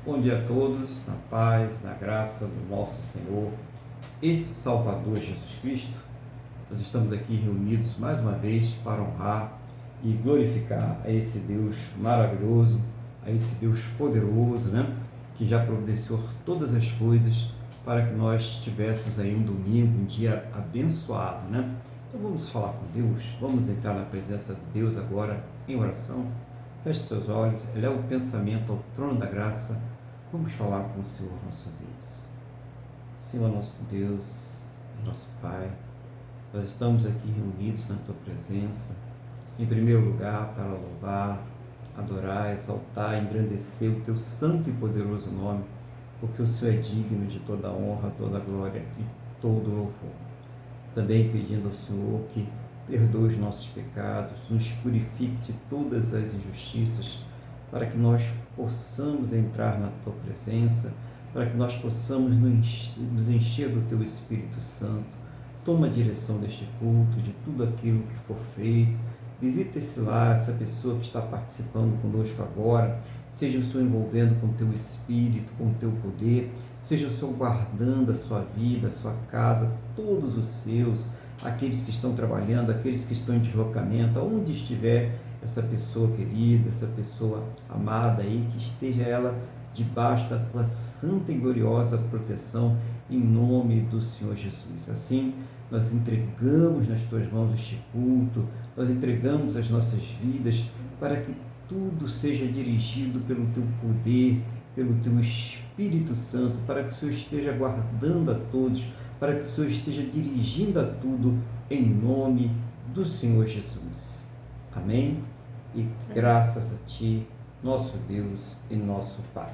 Bom dia a todos, na paz, na graça do nosso Senhor e Salvador Jesus Cristo. Nós estamos aqui reunidos mais uma vez para honrar e glorificar a esse Deus maravilhoso, a esse Deus poderoso, que já providenciou todas as coisas para que nós tivéssemos aí um domingo, um dia abençoado, Então vamos falar com Deus, vamos entrar na presença de Deus agora em oração. Feche seus olhos, eleva o pensamento ao trono da graça. Vamos falar com o Senhor nosso Deus. Senhor nosso Deus, nosso Pai, nós estamos aqui reunidos na Tua presença, em primeiro lugar para louvar, adorar, exaltar, engrandecer o Teu santo e poderoso nome, porque o Senhor é digno de toda honra, toda glória e todo louvor. Também pedindo ao Senhor que perdoe os nossos pecados, nos purifique de todas as injustiças, para que nós possamos entrar na Tua presença, para que nós possamos nos encher do Teu Espírito Santo. Toma a direção deste culto, de tudo aquilo que for feito. Visita esse lar, essa pessoa que está participando conosco agora. Seja o Senhor envolvendo com o Teu Espírito, com o Teu poder. Seja o Senhor guardando a sua vida, a sua casa, todos os seus, aqueles que estão trabalhando, aqueles que estão em deslocamento, aonde estiver essa pessoa querida, essa pessoa amada aí, que esteja ela debaixo da Tua santa e gloriosa proteção, em nome do Senhor Jesus. Assim, nós entregamos nas Tuas mãos este culto, nós entregamos as nossas vidas, para que tudo seja dirigido pelo Teu poder, pelo Teu Espírito Santo, para que o Senhor esteja guardando a todos, para que o Senhor esteja dirigindo a tudo, em nome do Senhor Jesus. Amém? E graças a Ti, nosso Deus e nosso Pai.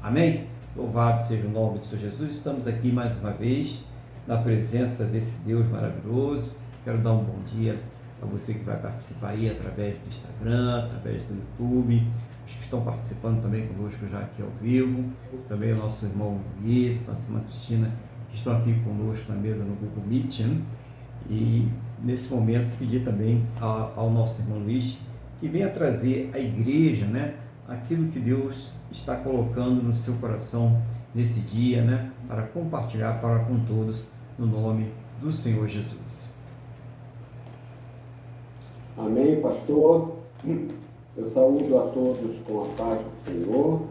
Amém? Louvado seja o nome do Senhor Jesus. Estamos aqui mais uma vez, na presença desse Deus maravilhoso. Quero dar um bom dia a você que vai participar aí através do Instagram, através do YouTube, os que estão participando também conosco já aqui ao vivo, também o nosso irmão Luiz, nossa irmã Cristina, que estão aqui conosco na mesa no Google Meet, E nesse momento pedir também ao nosso irmão Luiz que venha trazer à igreja, aquilo que Deus está colocando no seu coração nesse dia, para compartilhar para com todos, no nome do Senhor Jesus. Amém, pastor. Eu saúdo a todos com a paz do Senhor.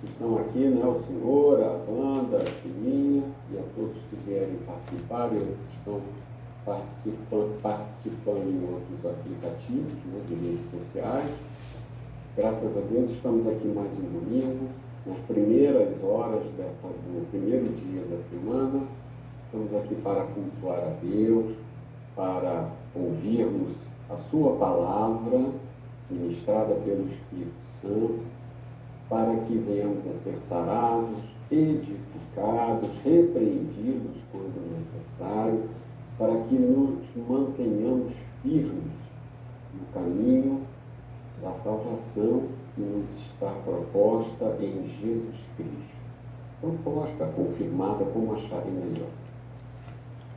Estão aqui, o Senhor, a banda, a filhinha, e a todos que vierem participar, e estão participando em outros aplicativos, de redes sociais. Graças a Deus, estamos aqui mais um domingo, nas primeiras horas do primeiro dia da semana. Estamos aqui para cultuar a Deus, para ouvirmos a Sua palavra, ministrada pelo Espírito Santo, para que venhamos a ser sarados, edificados, repreendidos quando necessário, para que nos mantenhamos firmes no caminho da salvação que nos está proposta em Jesus Cristo. Proposta, confirmada, como acharem melhor.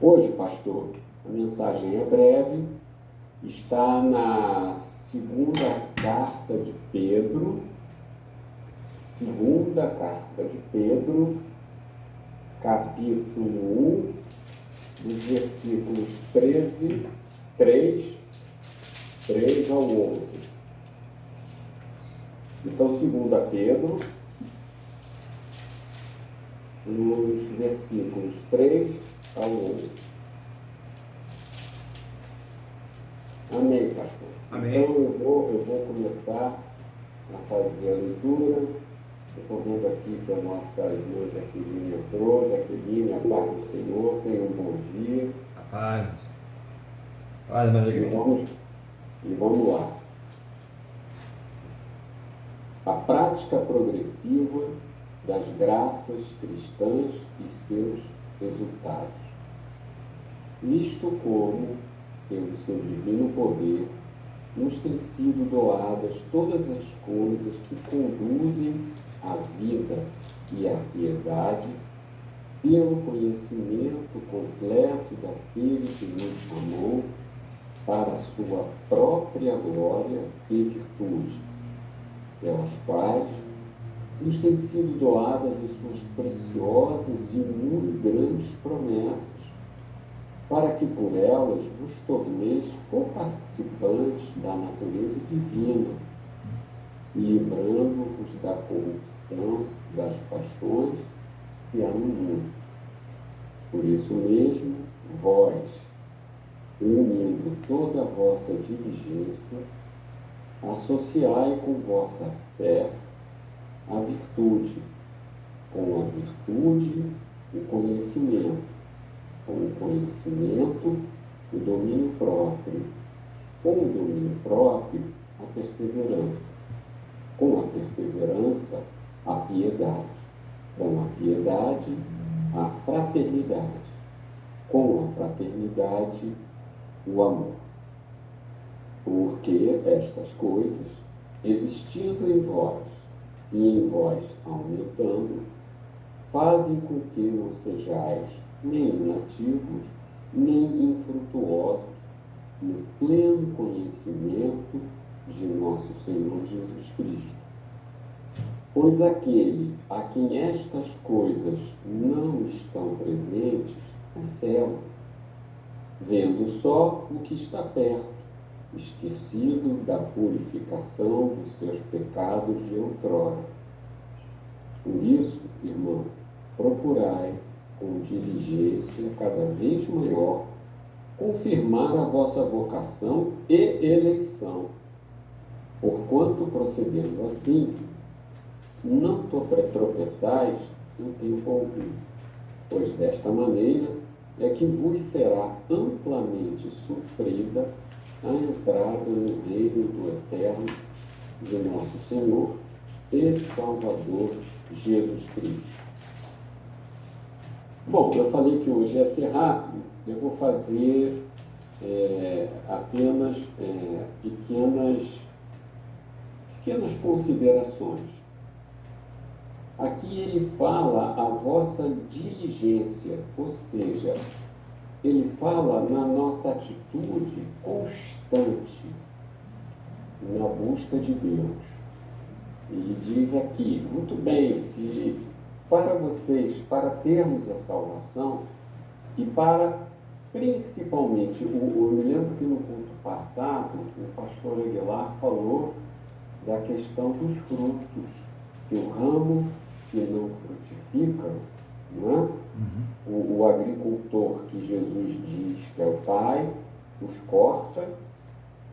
Hoje, pastor, a mensagem é breve, está na segunda carta de Pedro, capítulo 1, dos versículos 3 ao 11. Então, 2 Pedro, nos versículos 3 ao 11. Amém, pastor? Amém. Então, eu vou começar a fazer a leitura. Estou vendo aqui que a nossa irmã Jaqueline entrou. Jaqueline, a paz do Senhor, tenha um bom dia. A paz. Paz, mas E vamos lá. A prática progressiva das graças cristãs e seus resultados. Visto como, pelo seu divino poder, nos têm sido doadas todas as coisas que conduzem à vida e à piedade, pelo conhecimento completo daquele que nos chamou para a sua própria glória e virtude, pelas quais nos têm sido doadas as suas preciosas e muito grandes promessas, para que por elas vos torneis co-participantes da natureza divina, livrando-vos da corrupção das paixões que há no mundo. Por isso mesmo, vós, unindo toda a vossa diligência, associai com vossa fé a virtude, com a virtude o conhecimento, com o conhecimento o domínio próprio, com o domínio próprio a perseverança, com a perseverança a piedade, com a piedade a fraternidade, com a fraternidade o amor. Porque estas coisas, existindo em vós e em vós aumentando, fazem com que não sejais nem inativos, nem infrutuosos no pleno conhecimento de nosso Senhor Jesus Cristo. Pois aquele a quem estas coisas não estão presentes é cego, vendo só o que está perto, esquecido da purificação dos seus pecados de outrora. Por isso, irmão, procurai com diligência cada vez maior confirmar a vossa vocação e eleição, porquanto procedendo assim, não tropeçais no tempo algum, pois desta maneira é que vos será amplamente sofrida a entrada no reino do eterno de nosso Senhor e Salvador Jesus Cristo. Bom, eu falei que hoje ia ser rápido, eu vou fazer apenas pequenas considerações. Aqui ele fala a vossa diligência, ou seja, ele fala na nossa atitude constante na busca de Deus. Ele diz aqui, muito bem, se para vocês, para termos a salvação e para, principalmente, eu me lembro que no culto passado, o pastor Aguilar falou da questão dos frutos, que o ramo que não frutifica, não é? O agricultor que Jesus diz que é o Pai, os corta,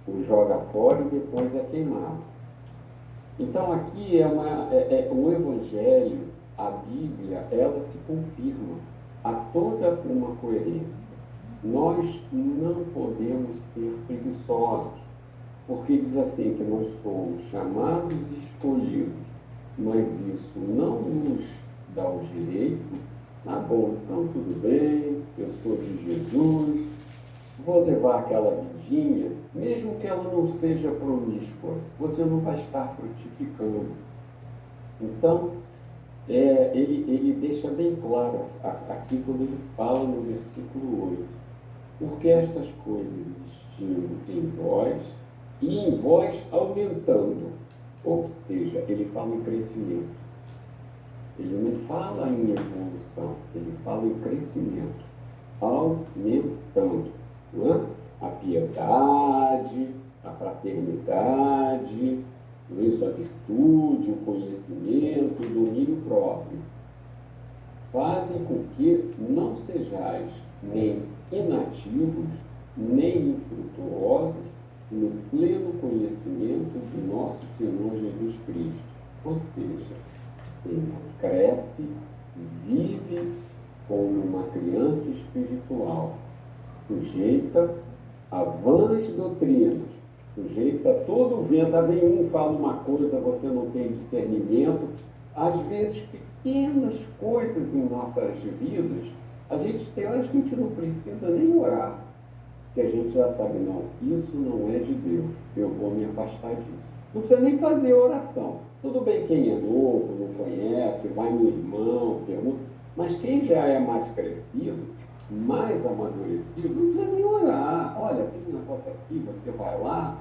os joga fora e depois é queimado. Então aqui o Evangelho, a Bíblia, ela se confirma, há toda uma coerência. Nós não podemos ser preguiçosos, porque diz assim que nós somos chamados e escolhidos, mas isso não nos dá o direito. Ah, bom, então tudo bem, eu sou de Jesus, vou levar aquela vidinha, mesmo que ela não seja promíscua, você não vai estar frutificando. Então, ele deixa bem claro aqui quando ele fala no versículo 8, porque estas coisas existindo em vós e em vós aumentando, ou seja, ele fala em crescimento. Ele não fala em evolução, ele fala em crescimento, aumentando, não é? A piedade, a fraternidade, isso, a virtude, o conhecimento, o domínio próprio, fazem com que não sejais nem inativos, nem infrutuosos no pleno conhecimento do nosso Senhor Jesus Cristo. Ou seja, ele cresce, vive como uma criança espiritual, sujeita a vãs doutrinas, sujeita a todo o vento. Vem um, fala uma coisa, você não tem discernimento. Às vezes, pequenas coisas em nossas vidas, tem horas que a gente não precisa nem orar, que a gente já sabe, não, isso não é de Deus, eu vou me afastar disso. Não precisa nem fazer oração. Tudo bem quem é novo, não conhece, vai no irmão, pergunta, mas quem já é mais crescido, mais amadurecido, não precisa nem orar. Olha, tem um negócio aqui, você vai lá,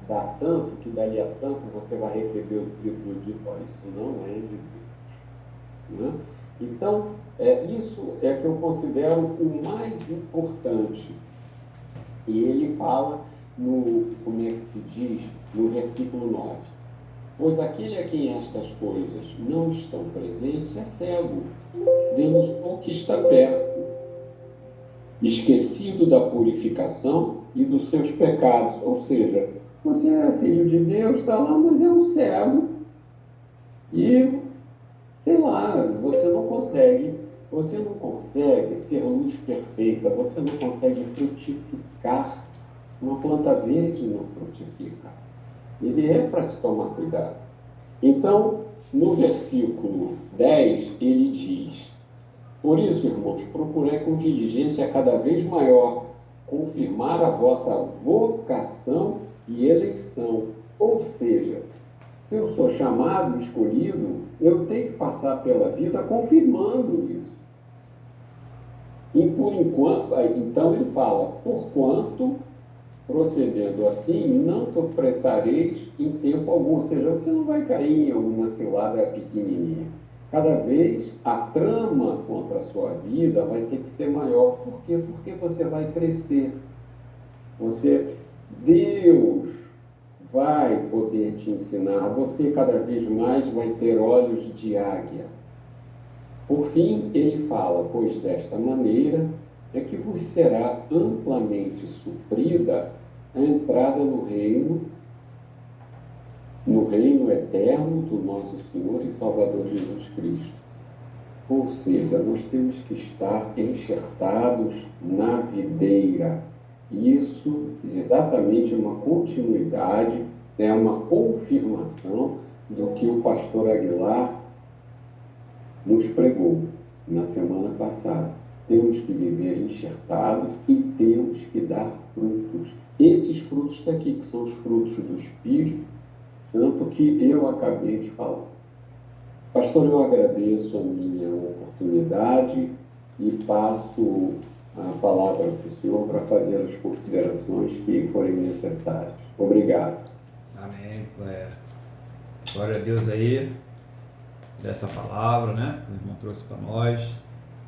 dar tanto, que dali a tanto você vai receber o triplo disso. Olha, isso não é de Deus. Né? Então, isso é que eu considero o mais importante. E ele fala, como é que se diz, no versículo 9: pois aquele a quem estas coisas não estão presentes é cego, vendo o que está perto, esquecido da purificação e dos seus pecados. Ou seja, você é filho de Deus, está lá, mas é um cego. E, sei lá, você não consegue ser luz perfeita, você não consegue frutificar. Uma planta verde não frutifica. Ele é para se tomar cuidado. Então, no versículo 10, ele diz: por isso, irmãos, procurei com diligência cada vez maior confirmar a vossa vocação e eleição. Ou seja, se eu sou chamado, escolhido, eu tenho que passar pela vida confirmando isso. E por enquanto, então ele fala: porquanto, procedendo assim, não tropeçareis em tempo algum. Ou seja, você não vai cair em alguma cilada pequenininha. Cada vez a trama contra a sua vida vai ter que ser maior. Por quê? Porque você vai crescer. Deus vai poder te ensinar. Você cada vez mais vai ter olhos de águia. Por fim, ele fala: pois desta maneira é que vos será amplamente suprida a entrada no reino eterno do nosso Senhor e Salvador Jesus Cristo. Ou seja, nós temos que estar enxertados na videira. Isso exatamente é uma continuidade, é uma confirmação do que o pastor Aguilar nos pregou na semana passada. Temos que viver enxertados e temos que dar frutos. Esses frutos estão aqui, que são os frutos do Espírito, tanto que eu acabei de falar. Pastor, eu agradeço a minha oportunidade e passo a palavra para o senhor para fazer as considerações que forem necessárias. Obrigado. Amém. Glória a Deus aí, dessa palavra, né, que o irmão trouxe para nós.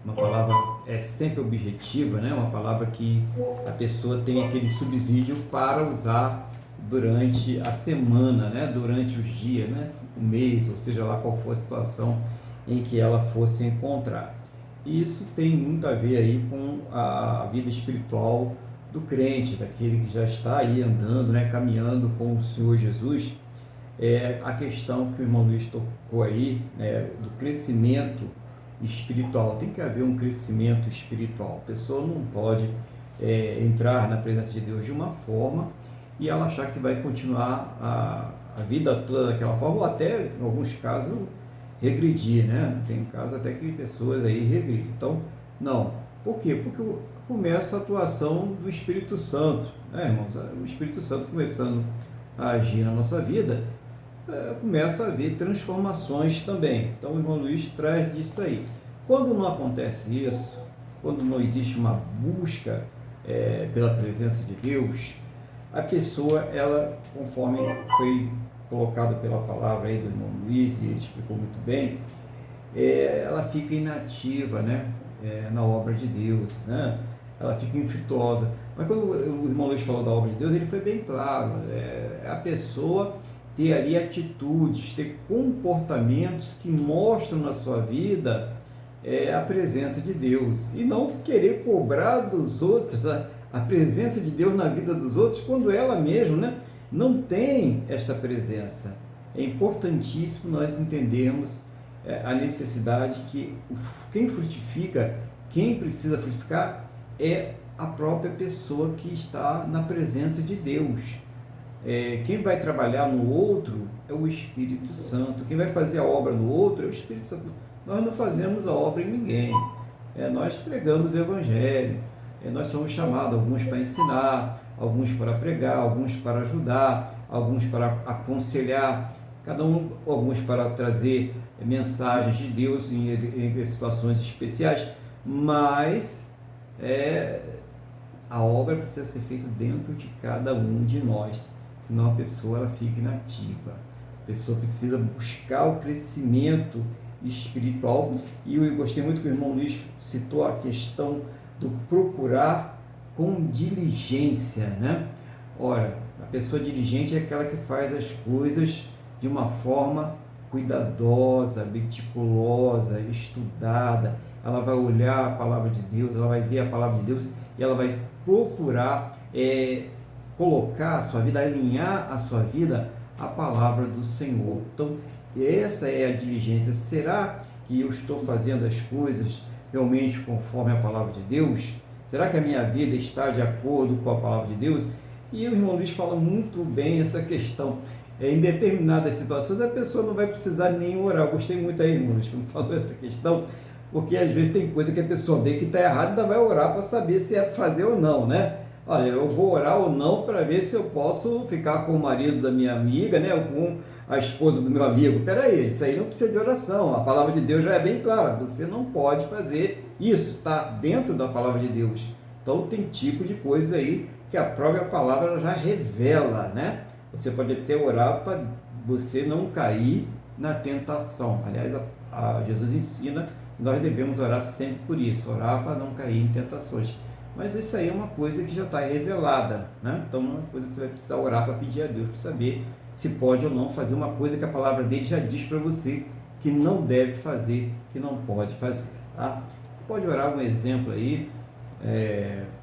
Uma palavra sempre objetiva, né? Uma palavra que a pessoa tem aquele subsídio para usar durante a semana, né? Durante os dias, né? O mês, ou seja lá qual for a situação em que ela fosse encontrar. E isso tem muito a ver aí com a vida espiritual do crente, daquele que já está aí andando, né? Caminhando com o Senhor Jesus. A questão que o irmão Luiz tocou aí, do crescimento espiritual. Tem que haver um crescimento espiritual. A pessoa não pode entrar na presença de Deus de uma forma e ela achar que vai continuar a vida toda daquela forma, ou até, em alguns casos, regredir, né? Tem casos até que pessoas aí regridem. Então, não. Por quê? Porque começa a atuação do Espírito Santo, né, irmãos? O Espírito Santo começando a agir na nossa vida, começa a haver transformações também. Então o irmão Luiz traz disso aí. Quando não acontece isso, quando não existe uma busca pela presença de Deus, a pessoa, ela, conforme foi colocado pela palavra aí do irmão Luiz, e ele explicou muito bem, ela fica inativa, né, na obra de Deus, né? Ela fica infrutuosa. Mas quando o irmão Luiz falou da obra de Deus, ele foi bem claro, a pessoa ter ali atitudes, ter comportamentos que mostram na sua vida a presença de Deus, e não querer cobrar dos outros a presença de Deus na vida dos outros, quando ela mesma, né, não tem esta presença. É importantíssimo nós entendermos a necessidade que quem frutifica, quem precisa frutificar, é a própria pessoa que está na presença de Deus. Quem vai trabalhar no outro é o Espírito Santo. Quem vai fazer a obra no outro é o Espírito Santo. Nós não fazemos a obra em ninguém. Nós pregamos o Evangelho. Nós somos chamados, alguns para ensinar, alguns para pregar, alguns para ajudar, alguns para aconselhar, alguns para trazer mensagens de Deus em situações especiais, mas a obra precisa ser feita dentro de cada um de nós. senão a pessoa ela fica inativa. A pessoa precisa buscar o crescimento espiritual, e eu gostei muito que o irmão Luiz citou a questão do procurar com diligência, né? Ora, a pessoa diligente é aquela que faz as coisas de uma forma cuidadosa, meticulosa, estudada. Ela vai olhar a palavra de Deus, ela vai ver a palavra de Deus e ela vai procurar colocar a sua vida, alinhar a sua vida à palavra do Senhor. Então, essa é a diligência. Será que eu estou fazendo as coisas realmente conforme a palavra de Deus? Será que a minha vida está de acordo com a palavra de Deus? E o irmão Luiz fala muito bem essa questão. Em determinadas situações, a pessoa não vai precisar nem orar. Eu gostei muito aí, irmão Luiz, quando falou essa questão, porque às vezes tem coisa que a pessoa vê que está errada, ainda vai orar para saber se é fazer ou não, né? Olha, eu vou orar ou não para ver se eu posso ficar com o marido da minha amiga, né? Ou com a esposa do meu amigo. Peraí, isso aí não precisa de oração. A palavra de Deus já é bem clara. Você não pode fazer isso. Está dentro da palavra de Deus. Então tem tipo de coisa aí que a própria palavra já revela, né? Você pode até orar para você não cair na tentação. Aliás, Jesus ensina que nós devemos orar sempre por isso. Orar para não cair em tentações. Mas isso aí é uma coisa que já está revelada, né? Então é uma coisa que você vai precisar orar para pedir a Deus, para saber se pode ou não fazer uma coisa que a palavra dele já diz para você que não deve fazer, que não pode fazer, tá? Você pode orar um exemplo aí,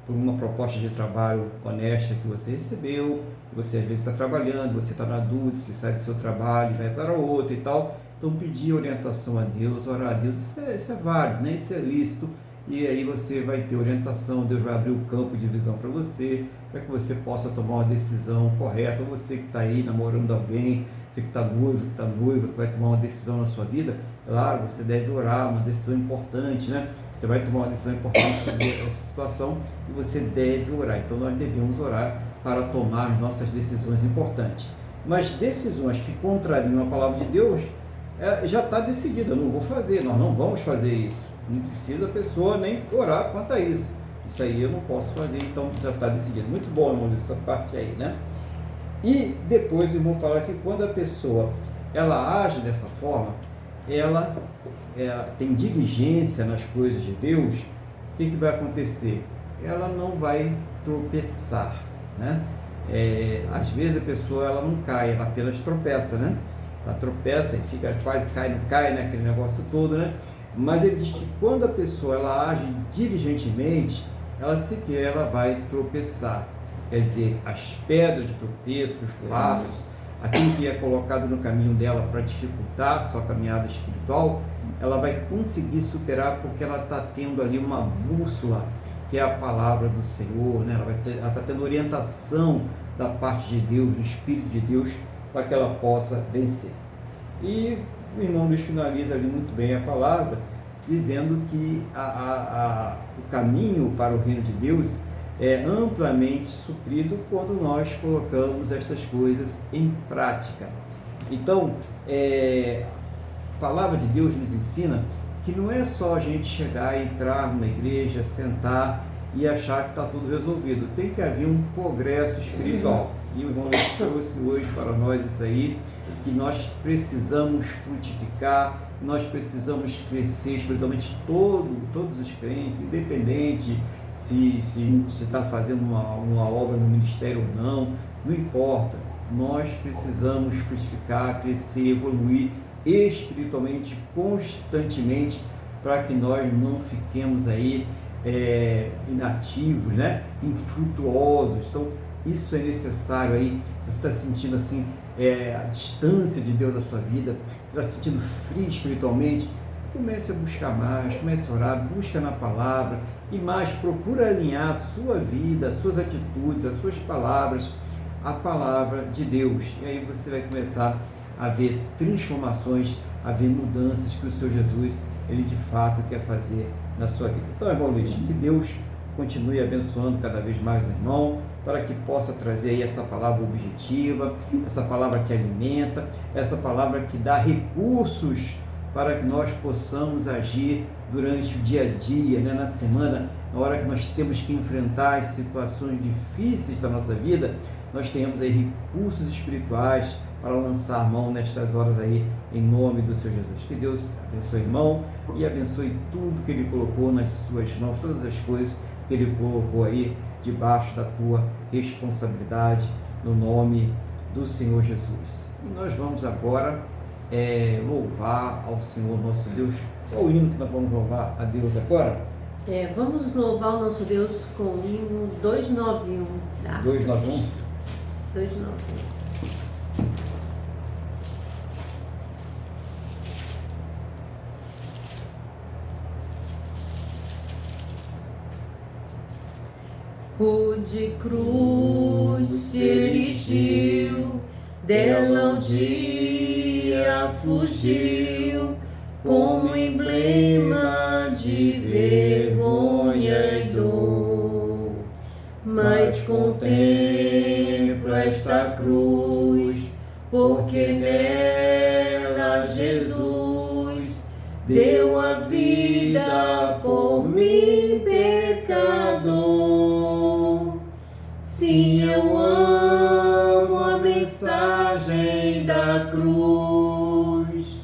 por uma proposta de trabalho honesta que você recebeu, que você às vezes está trabalhando, você está na dúvida, você sai do seu trabalho, vai para outro e tal. Então pedir orientação a Deus, orar a Deus, isso é válido, né? Isso é lícito. E aí você vai ter orientação, Deus vai abrir o campo de visão para você, para que você possa tomar uma decisão correta. Você que está aí namorando alguém, você que está noivo, que está noiva, que vai tomar uma decisão na sua vida, claro, você deve orar, uma decisão importante, né? Você vai tomar uma decisão importante sobre essa situação e você deve orar. Então nós devemos orar para tomar as nossas decisões importantes. Mas decisões que contrariam a palavra de Deus, já está decidida, eu não vou fazer, nós não vamos fazer isso. Não precisa a pessoa nem orar quanto a isso. Isso aí eu não posso fazer, então já está decidido. Muito bom, irmão, essa parte aí, né? E depois o irmão fala que quando a pessoa ela age dessa forma, ela tem diligência nas coisas de Deus, o que vai acontecer? Ela não vai tropeçar, né? Às vezes a pessoa ela não cai, ela apenas tropeça, né? Ela tropeça e fica quase cai, não cai, né? Aquele negócio todo, né? Mas ele diz que quando a pessoa ela age diligentemente, ela vai tropeçar. Quer dizer, as pedras de tropeço, os laços, aquilo que é colocado no caminho dela para dificultar a sua caminhada espiritual, ela vai conseguir superar porque ela está tendo ali uma bússola, que é a palavra do Senhor, né? Ela está tendo orientação da parte de Deus, do Espírito de Deus, para que ela possa vencer. E o irmão Luiz finaliza ali muito bem a palavra, dizendo que o caminho para o reino de Deus é amplamente suprido quando nós colocamos estas coisas em prática. Então, a palavra de Deus nos ensina que não é só a gente chegar, entrar numa igreja, sentar e achar que está tudo resolvido. Tem que haver um progresso espiritual. E o irmão Luiz trouxe hoje para nós isso aí, que nós precisamos frutificar, nós precisamos crescer espiritualmente, todos os crentes, independente se está fazendo uma obra no ministério ou não importa, nós precisamos frutificar, crescer, evoluir espiritualmente, constantemente, para que nós não fiquemos aí inativos, né? Infrutuosos. Então, isso é necessário aí. Você está sentindo assim a distância de Deus da sua vida, você está se sentindo frio espiritualmente, comece a buscar mais, comece a orar, busca na palavra e mais, procura alinhar a sua vida, as suas atitudes, as suas palavras, a palavra de Deus. E aí você vai começar a ver transformações, a ver mudanças que o Senhor Jesus, Ele de fato quer fazer na sua vida. Então, irmão Luiz, que Deus continue abençoando cada vez mais o irmão, para que possa trazer aí essa palavra objetiva, essa palavra que alimenta, essa palavra que dá recursos para que nós possamos agir durante o dia a dia, né? Na semana, na hora que nós temos que enfrentar as situações difíceis da nossa vida, nós tenhamos aí recursos espirituais para lançar mão nestas horas aí, em nome do Senhor Jesus. Que Deus abençoe o irmão e abençoe tudo que Ele colocou nas suas mãos, todas as coisas que Ele colocou aí debaixo da tua responsabilidade, no nome do Senhor Jesus. E nós vamos agora louvar ao Senhor nosso Deus. Qual o hino que nós vamos louvar a Deus agora? Vamos louvar o nosso Deus com o hino 291. Tá? 291? 291. Rude cruz se erigiu, dela um dia fugiu, como emblema de vergonha e dor. Mas contempla esta cruz, porque nela Jesus deu a vida por mim, pecador. Sim, eu amo a mensagem da cruz,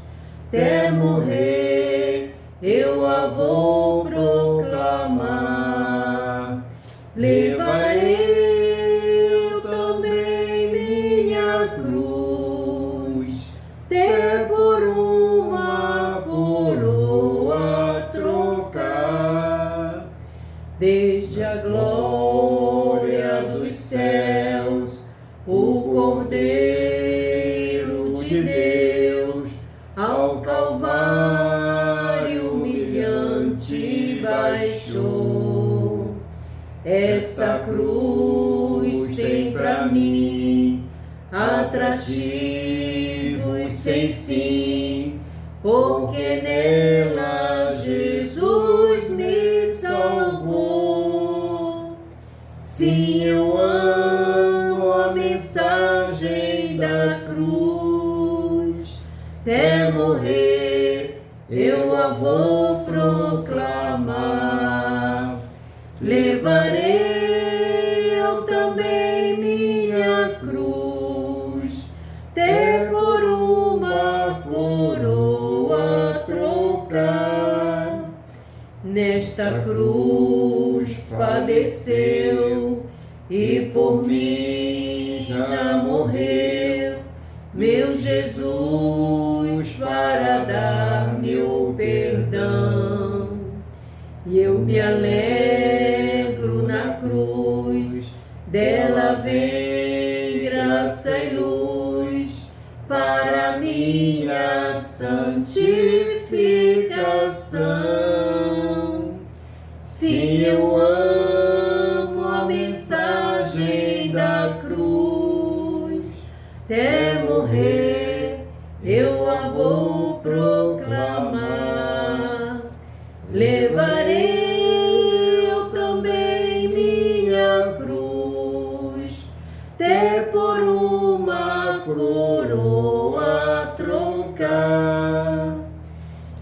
até morrer eu a vou proclamar. Levarei eu também minha cruz, até por uma coroa trocar. Desde a glória dos céus, o Cordeiro de Deus ao Calvário humilhante baixou. Esta cruz tem pra mim atrativo e sem fim, porque nela Jesus me salvou. Sim, eu amo a mensagem da cruz, até morrer eu a vou proclamar. Levarei eu também minha cruz, até por uma coroa trocar. Nesta cruz padeceu e por mim já morreu meu Jesus para dar-me o perdão. E eu me alegro na cruz, dela vem graça e luz para minha santificação. Sim, eu amo a mensagem da cruz, até morrer eu a vou proclamar. Levarei eu também minha cruz, até por uma coroa trocar.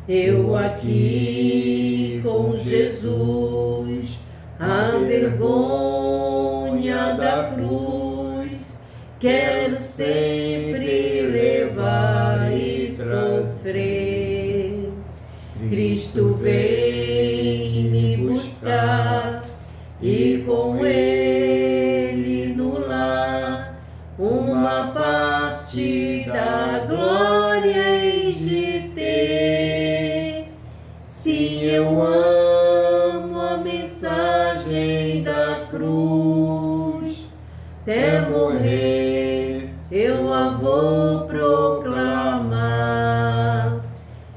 Eu aqui com Jesus, a vergonha da cruz, quero sempre levar e sofrer. Cristo vem me buscar e com Ele no lar uma parte da glória hei de ter. Sim, eu amo a mensagem da cruz, até morrer eu a vou proclamar.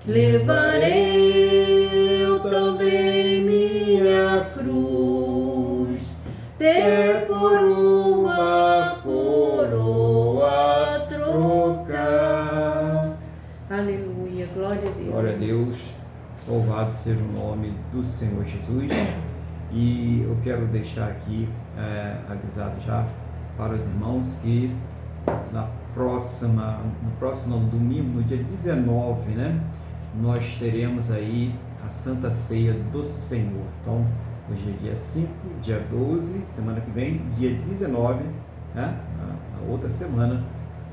Levarei eu também minha cruz, até por uma coroa trocar. Aleluia, glória a Deus. Glória a Deus, louvado seja o nome do Senhor Jesus. E eu quero deixar aqui avisado já para os irmãos que no próximo domingo, no dia 19, né, nós teremos aí a Santa Ceia do Senhor. Então, Hoje é dia 5, dia 12, semana que vem, dia 19, né? Na outra semana,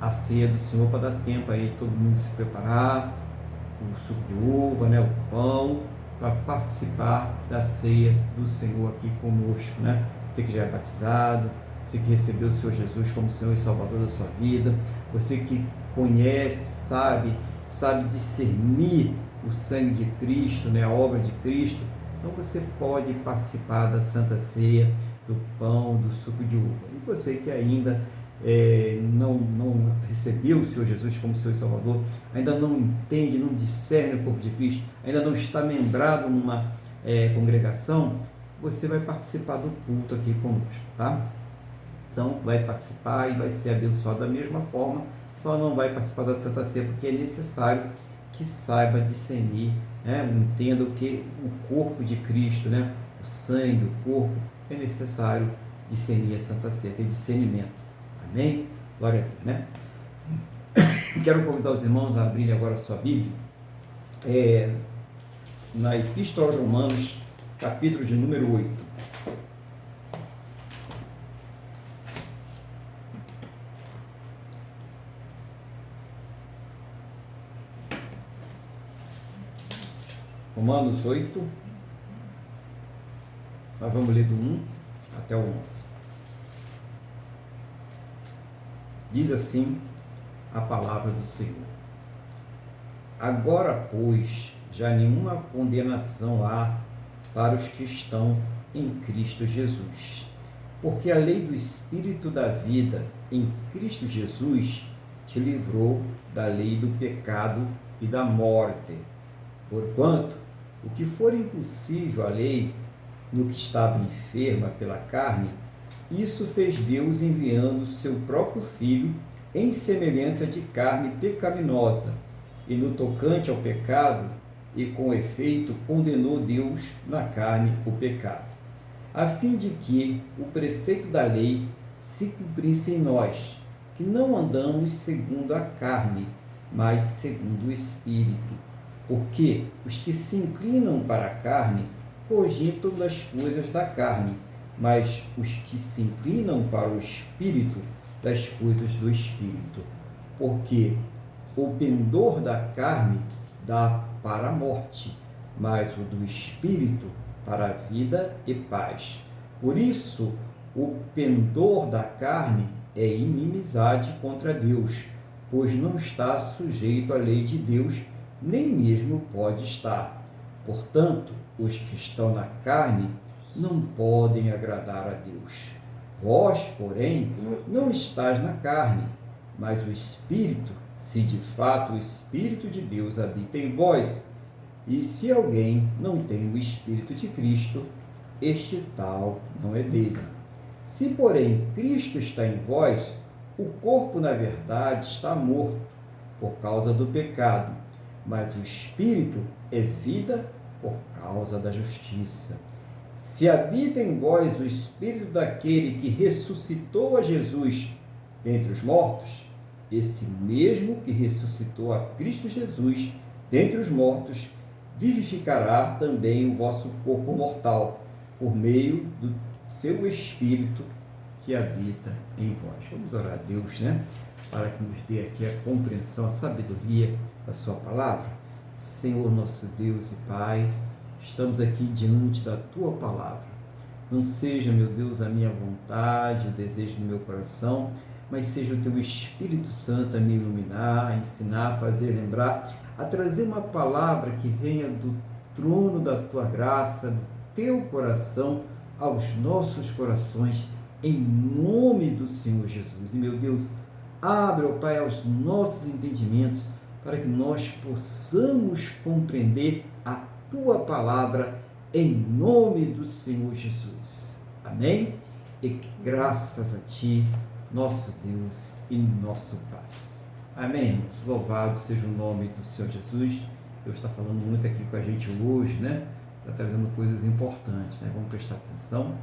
a ceia do Senhor, para dar tempo aí todo mundo se preparar, o suco de uva, né? O pão, para participar da ceia do Senhor aqui conosco, né? Você que já é batizado, você que recebeu o Senhor Jesus como Senhor e Salvador da sua vida, você que conhece, sabe discernir o sangue de Cristo, né? A obra de Cristo, então você pode participar da Santa Ceia, do pão, do suco de uva. E você que ainda não recebeu o Senhor Jesus como Senhor e Salvador, ainda não entende, não discerne o corpo de Cristo, ainda não está membrado numa congregação, você vai participar do culto aqui conosco, tá? Então vai participar e vai ser abençoado da mesma forma, só não vai participar da Santa Ceia porque é necessário que saiba discernir, né? Entenda o que o corpo de Cristo, né? O sangue, o corpo, é necessário discernir a Santa Ceia, ter discernimento. Amém? Glória a Deus, né? Quero convidar os irmãos a abrirem agora a sua Bíblia, na Epístola aos Romanos, capítulo de número 8. Romanos 8, nós vamos ler do 1 até o 11. Diz assim a palavra do Senhor: Agora, pois, já nenhuma condenação há para os que estão em Cristo Jesus, porque a lei do Espírito da vida em Cristo Jesus te livrou da lei do pecado e da morte. Porquanto, o que for impossível à lei, no que estava enferma pela carne, isso fez Deus enviando seu próprio Filho em semelhança de carne pecaminosa, e no tocante ao pecado, e com efeito condenou Deus na carne o pecado, a fim de que o preceito da lei se cumprisse em nós, que não andamos segundo a carne, mas segundo o Espírito. Porque os que se inclinam para a carne cogitam das coisas da carne, mas os que se inclinam para o Espírito, das coisas do Espírito. Porque o pendor da carne dá para a morte, mas o do Espírito para a vida e paz. Por isso, o pendor da carne é inimizade contra Deus, pois não está sujeito à lei de Deus, nem mesmo pode estar. Portanto, os que estão na carne não podem agradar a Deus. Vós, porém, não estáis na carne, mas o Espírito, se de fato o Espírito de Deus habita em vós. E se alguém não tem o Espírito de Cristo, este tal não é dele. Se, porém, Cristo está em vós, o corpo, na verdade, está morto por causa do pecado, mas o Espírito é vida por causa da justiça. Se habita em vós o Espírito daquele que ressuscitou a Jesus dentre os mortos, esse mesmo que ressuscitou a Cristo Jesus dentre os mortos, vivificará também o vosso corpo mortal, por meio do seu Espírito que habita em vós. Vamos orar a Deus, né? Para que nos dê aqui a compreensão, a sabedoria da sua palavra. Senhor nosso Deus e Pai, estamos aqui diante da tua palavra. Não seja, meu Deus, a minha vontade, o desejo do meu coração, mas seja o teu Espírito Santo a me iluminar, a ensinar, a fazer lembrar, a trazer uma palavra que venha do trono da tua graça, do teu coração, aos nossos corações, em nome do Senhor Jesus. E, meu Deus, abre, ó Pai, aos nossos entendimentos, para que nós possamos compreender a tua palavra, em nome do Senhor Jesus. Amém? E graças a ti, nosso Deus e nosso Pai. Amém, irmãos? Louvado seja o nome do Senhor Jesus. Deus está falando muito aqui com a gente hoje, né? Está trazendo coisas importantes, né? Vamos prestar atenção,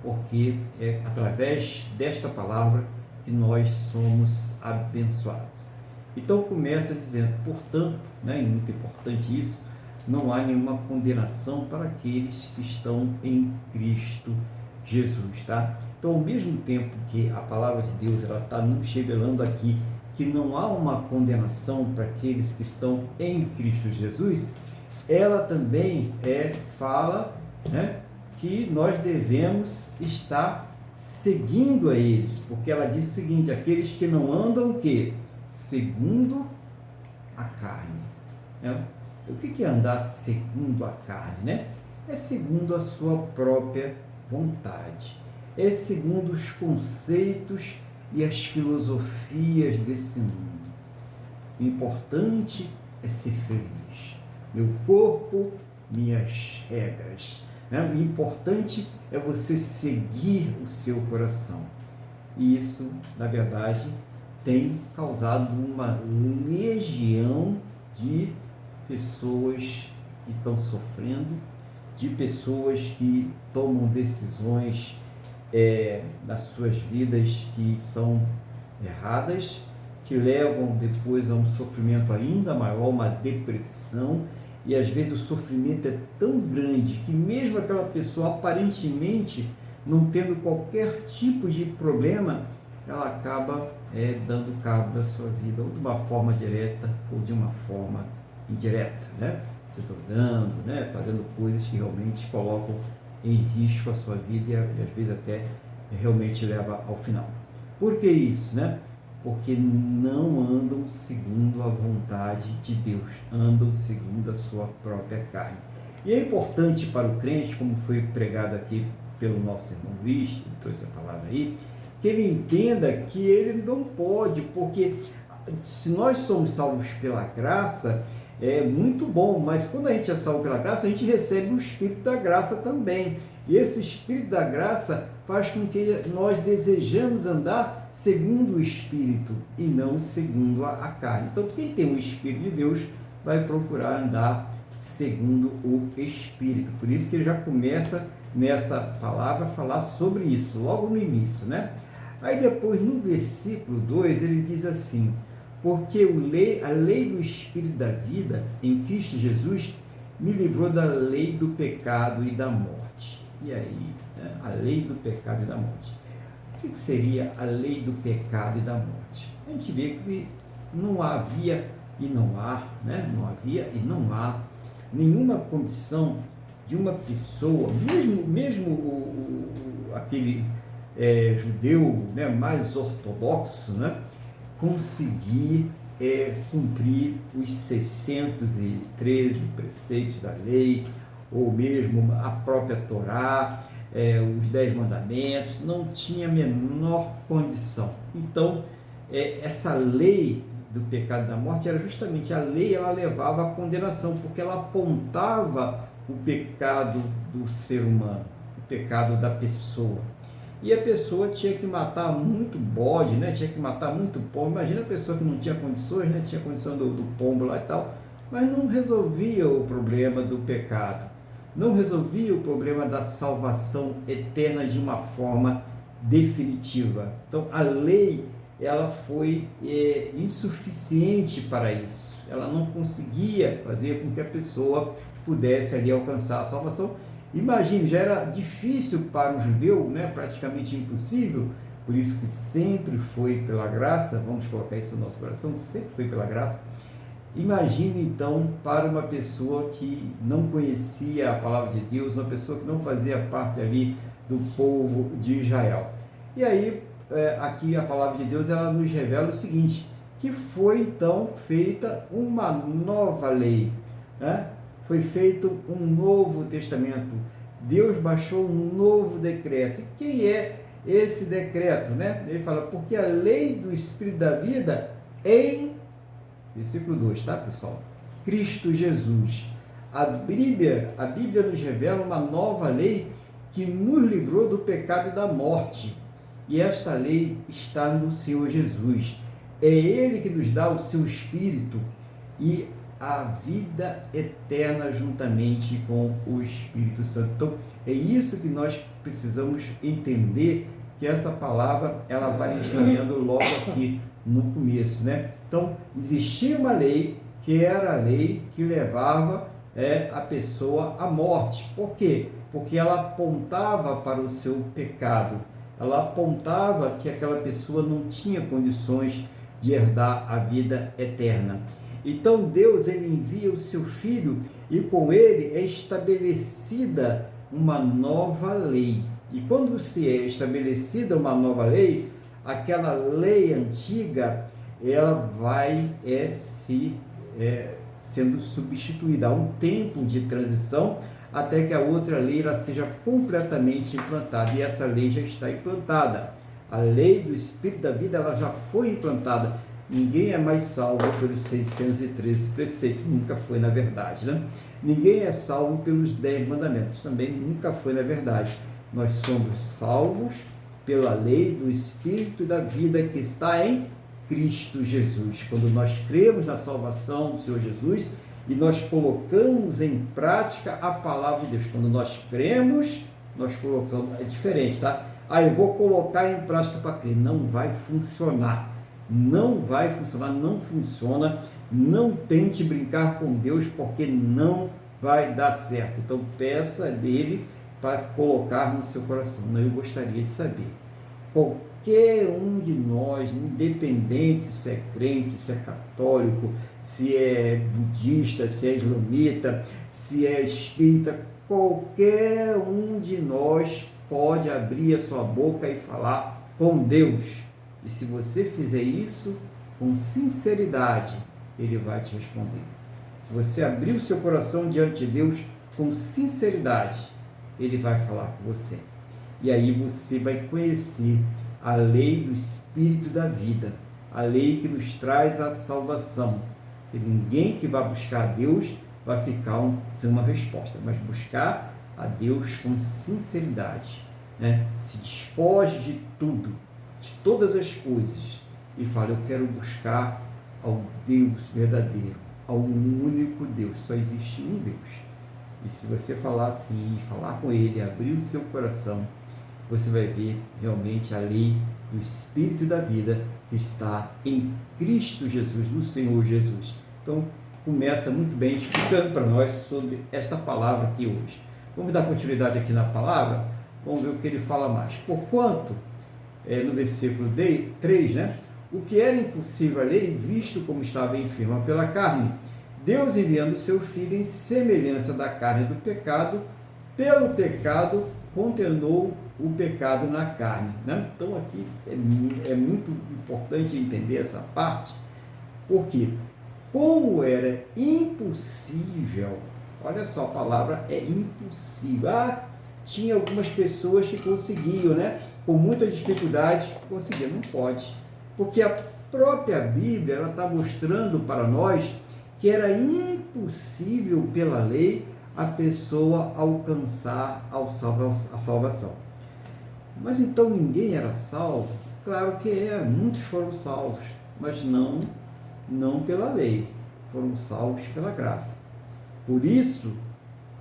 porque é através desta palavra que nós somos abençoados. Então começa dizendo, portanto, né, e muito importante isso, não há nenhuma condenação para aqueles que estão em Cristo Jesus, tá? Então, ao mesmo tempo que a palavra de Deus ela está nos revelando aqui que não há uma condenação para aqueles que estão em Cristo Jesus, ela também fala, né, que nós devemos estar seguindo a eles, porque ela diz o seguinte: aqueles que não andam o quê? Segundo a carne. Né? O que é andar segundo a carne? Né? É segundo a sua própria vontade, é segundo os conceitos e as filosofias desse mundo. O importante é ser feliz. Meu corpo, minhas regras. Né? O importante é você seguir o seu coração. E isso, na verdade, tem causado uma legião de pessoas que estão sofrendo, de pessoas que tomam decisões nas suas vidas que são erradas, que levam depois a um sofrimento ainda maior, uma depressão, e às vezes o sofrimento é tão grande que mesmo aquela pessoa aparentemente não tendo qualquer tipo de problema, ela acaba dando cabo da sua vida, ou de uma forma direta ou de uma forma indireta, né? Se drogando, né? Fazendo coisas que realmente colocam em risco a sua vida e às vezes até realmente leva ao final. Por que isso, né? Porque não andam segundo a vontade de Deus, andam segundo a sua própria carne. E é importante para o crente, como foi pregado aqui pelo nosso irmão Luiz, trouxe a palavra aí, que ele entenda que ele não pode, porque se nós somos salvos pela graça, é muito bom, mas quando a gente é salvo pela graça, a gente recebe o Espírito da graça também. E esse Espírito da graça faz com que nós desejamos andar segundo o Espírito e não segundo a carne. Então, quem tem o Espírito de Deus vai procurar andar segundo o Espírito. Por isso que ele já começa nessa palavra a falar sobre isso, logo no início, né? Aí depois, no versículo 2, ele diz assim: porque a lei do Espírito da vida em Cristo Jesus me livrou da lei do pecado e da morte. E aí, né? A lei do pecado e da morte. O que seria a lei do pecado e da morte? A gente vê que não havia e não há, né? Não havia e não há nenhuma condição de uma pessoa, mesmo aquele judeu, né, mais ortodoxo, né, conseguir cumprir os 613 preceitos da lei, ou mesmo a própria Torá, os 10 mandamentos, não tinha a menor condição. Então, essa lei do pecado e da morte era justamente a lei, ela levava à condenação, porque ela apontava o pecado do ser humano, o pecado da pessoa. E a pessoa tinha que matar muito bode, né? Tinha que matar muito pombo. Imagina a pessoa que não tinha condições, né? Tinha condição do pombo lá e tal, mas não resolvia o problema do pecado, não resolvia o problema da salvação eterna de uma forma definitiva. Então, a lei, ela foi insuficiente para isso. Ela não conseguia fazer com que a pessoa pudesse ali alcançar a salvação. Imagine, já era difícil para um judeu, né? Praticamente impossível, por isso que sempre foi pela graça, vamos colocar isso no nosso coração, sempre foi pela graça. Imagine então para uma pessoa que não conhecia a palavra de Deus, uma pessoa que não fazia parte ali do povo de Israel. E aí, aqui a palavra de Deus, ela nos revela o seguinte, que foi então feita uma nova lei, né? Foi feito um novo testamento, Deus baixou um novo decreto. E quem é esse decreto, né? Ele fala, porque a lei do Espírito da vida em, versículo 2, tá, pessoal? Cristo Jesus. A Bíblia nos revela uma nova lei que nos livrou do pecado e da morte. E esta lei está no Senhor Jesus. É Ele que nos dá o seu Espírito e a vida eterna juntamente com o Espírito Santo. Então, é isso que nós precisamos entender, que essa palavra, ela vai nos trazendo logo aqui no começo, né? Então, existia uma lei, que era a lei que levava a pessoa à morte. Por quê? Porque ela apontava para o seu pecado, ela apontava que aquela pessoa não tinha condições de herdar a vida eterna. Então Deus, ele envia o seu Filho e com ele é estabelecida uma nova lei. E quando se é estabelecida uma nova lei, aquela lei antiga, ela vai sendo substituída. Há um tempo de transição até que a outra lei ela seja completamente implantada. E essa lei já está implantada. A lei do Espírito da vida ela já foi implantada. Ninguém é mais salvo pelos 613 preceitos, nunca foi na verdade, né? Ninguém é salvo pelos 10 mandamentos, também nunca foi na verdade. Nós somos salvos pela lei do Espírito da vida que está em Cristo Jesus. Quando nós cremos na salvação do Senhor Jesus e nós colocamos em prática a palavra de Deus. Quando nós cremos, nós colocamos, é diferente, tá? Eu vou colocar em prática para crer. Não vai funcionar. Não vai funcionar, não funciona. Não tente brincar com Deus, porque não vai dar certo. Então, peça dele para colocar no seu coração. Eu gostaria de saber. Qualquer um de nós, independente se é crente, se é católico, se é budista, se é islamita, se é espírita, qualquer um de nós pode abrir a sua boca e falar com Deus. E se você fizer isso com sinceridade, ele vai te responder. Se você abrir o seu coração diante de Deus com sinceridade, ele vai falar com você. E aí você vai conhecer a lei do Espírito da vida, a lei que nos traz a salvação. E ninguém que vai buscar a Deus vai ficar sem uma resposta, mas buscar a Deus com sinceridade, né? Se despoje de tudo, de todas as coisas, e fala: eu quero buscar ao Deus verdadeiro, ao único Deus. Só existe um Deus. E se você falar assim, falar com ele, abrir o seu coração, você vai ver realmente a lei do Espírito da vida que está em Cristo Jesus, no Senhor Jesus. Então, começa muito bem explicando para nós sobre esta palavra aqui hoje. Vamos dar continuidade aqui na palavra, vamos ver o que ele fala mais. Porquanto, no versículo 3, né? O que era impossível à lei, visto como estava enferma pela carne, Deus enviando seu Filho em semelhança da carne do pecado, pelo pecado condenou o pecado na carne, né? Então aqui é muito importante entender essa parte, porque como era impossível, olha só, a palavra é impossível. Tinha algumas pessoas que conseguiam, né? Com muita dificuldade, conseguiam. Não pode, porque a própria Bíblia ela está mostrando para nós que era impossível pela lei a pessoa alcançar a salvação. Mas então ninguém era salvo? Claro que muitos foram salvos, mas não pela lei, foram salvos pela graça. Por isso,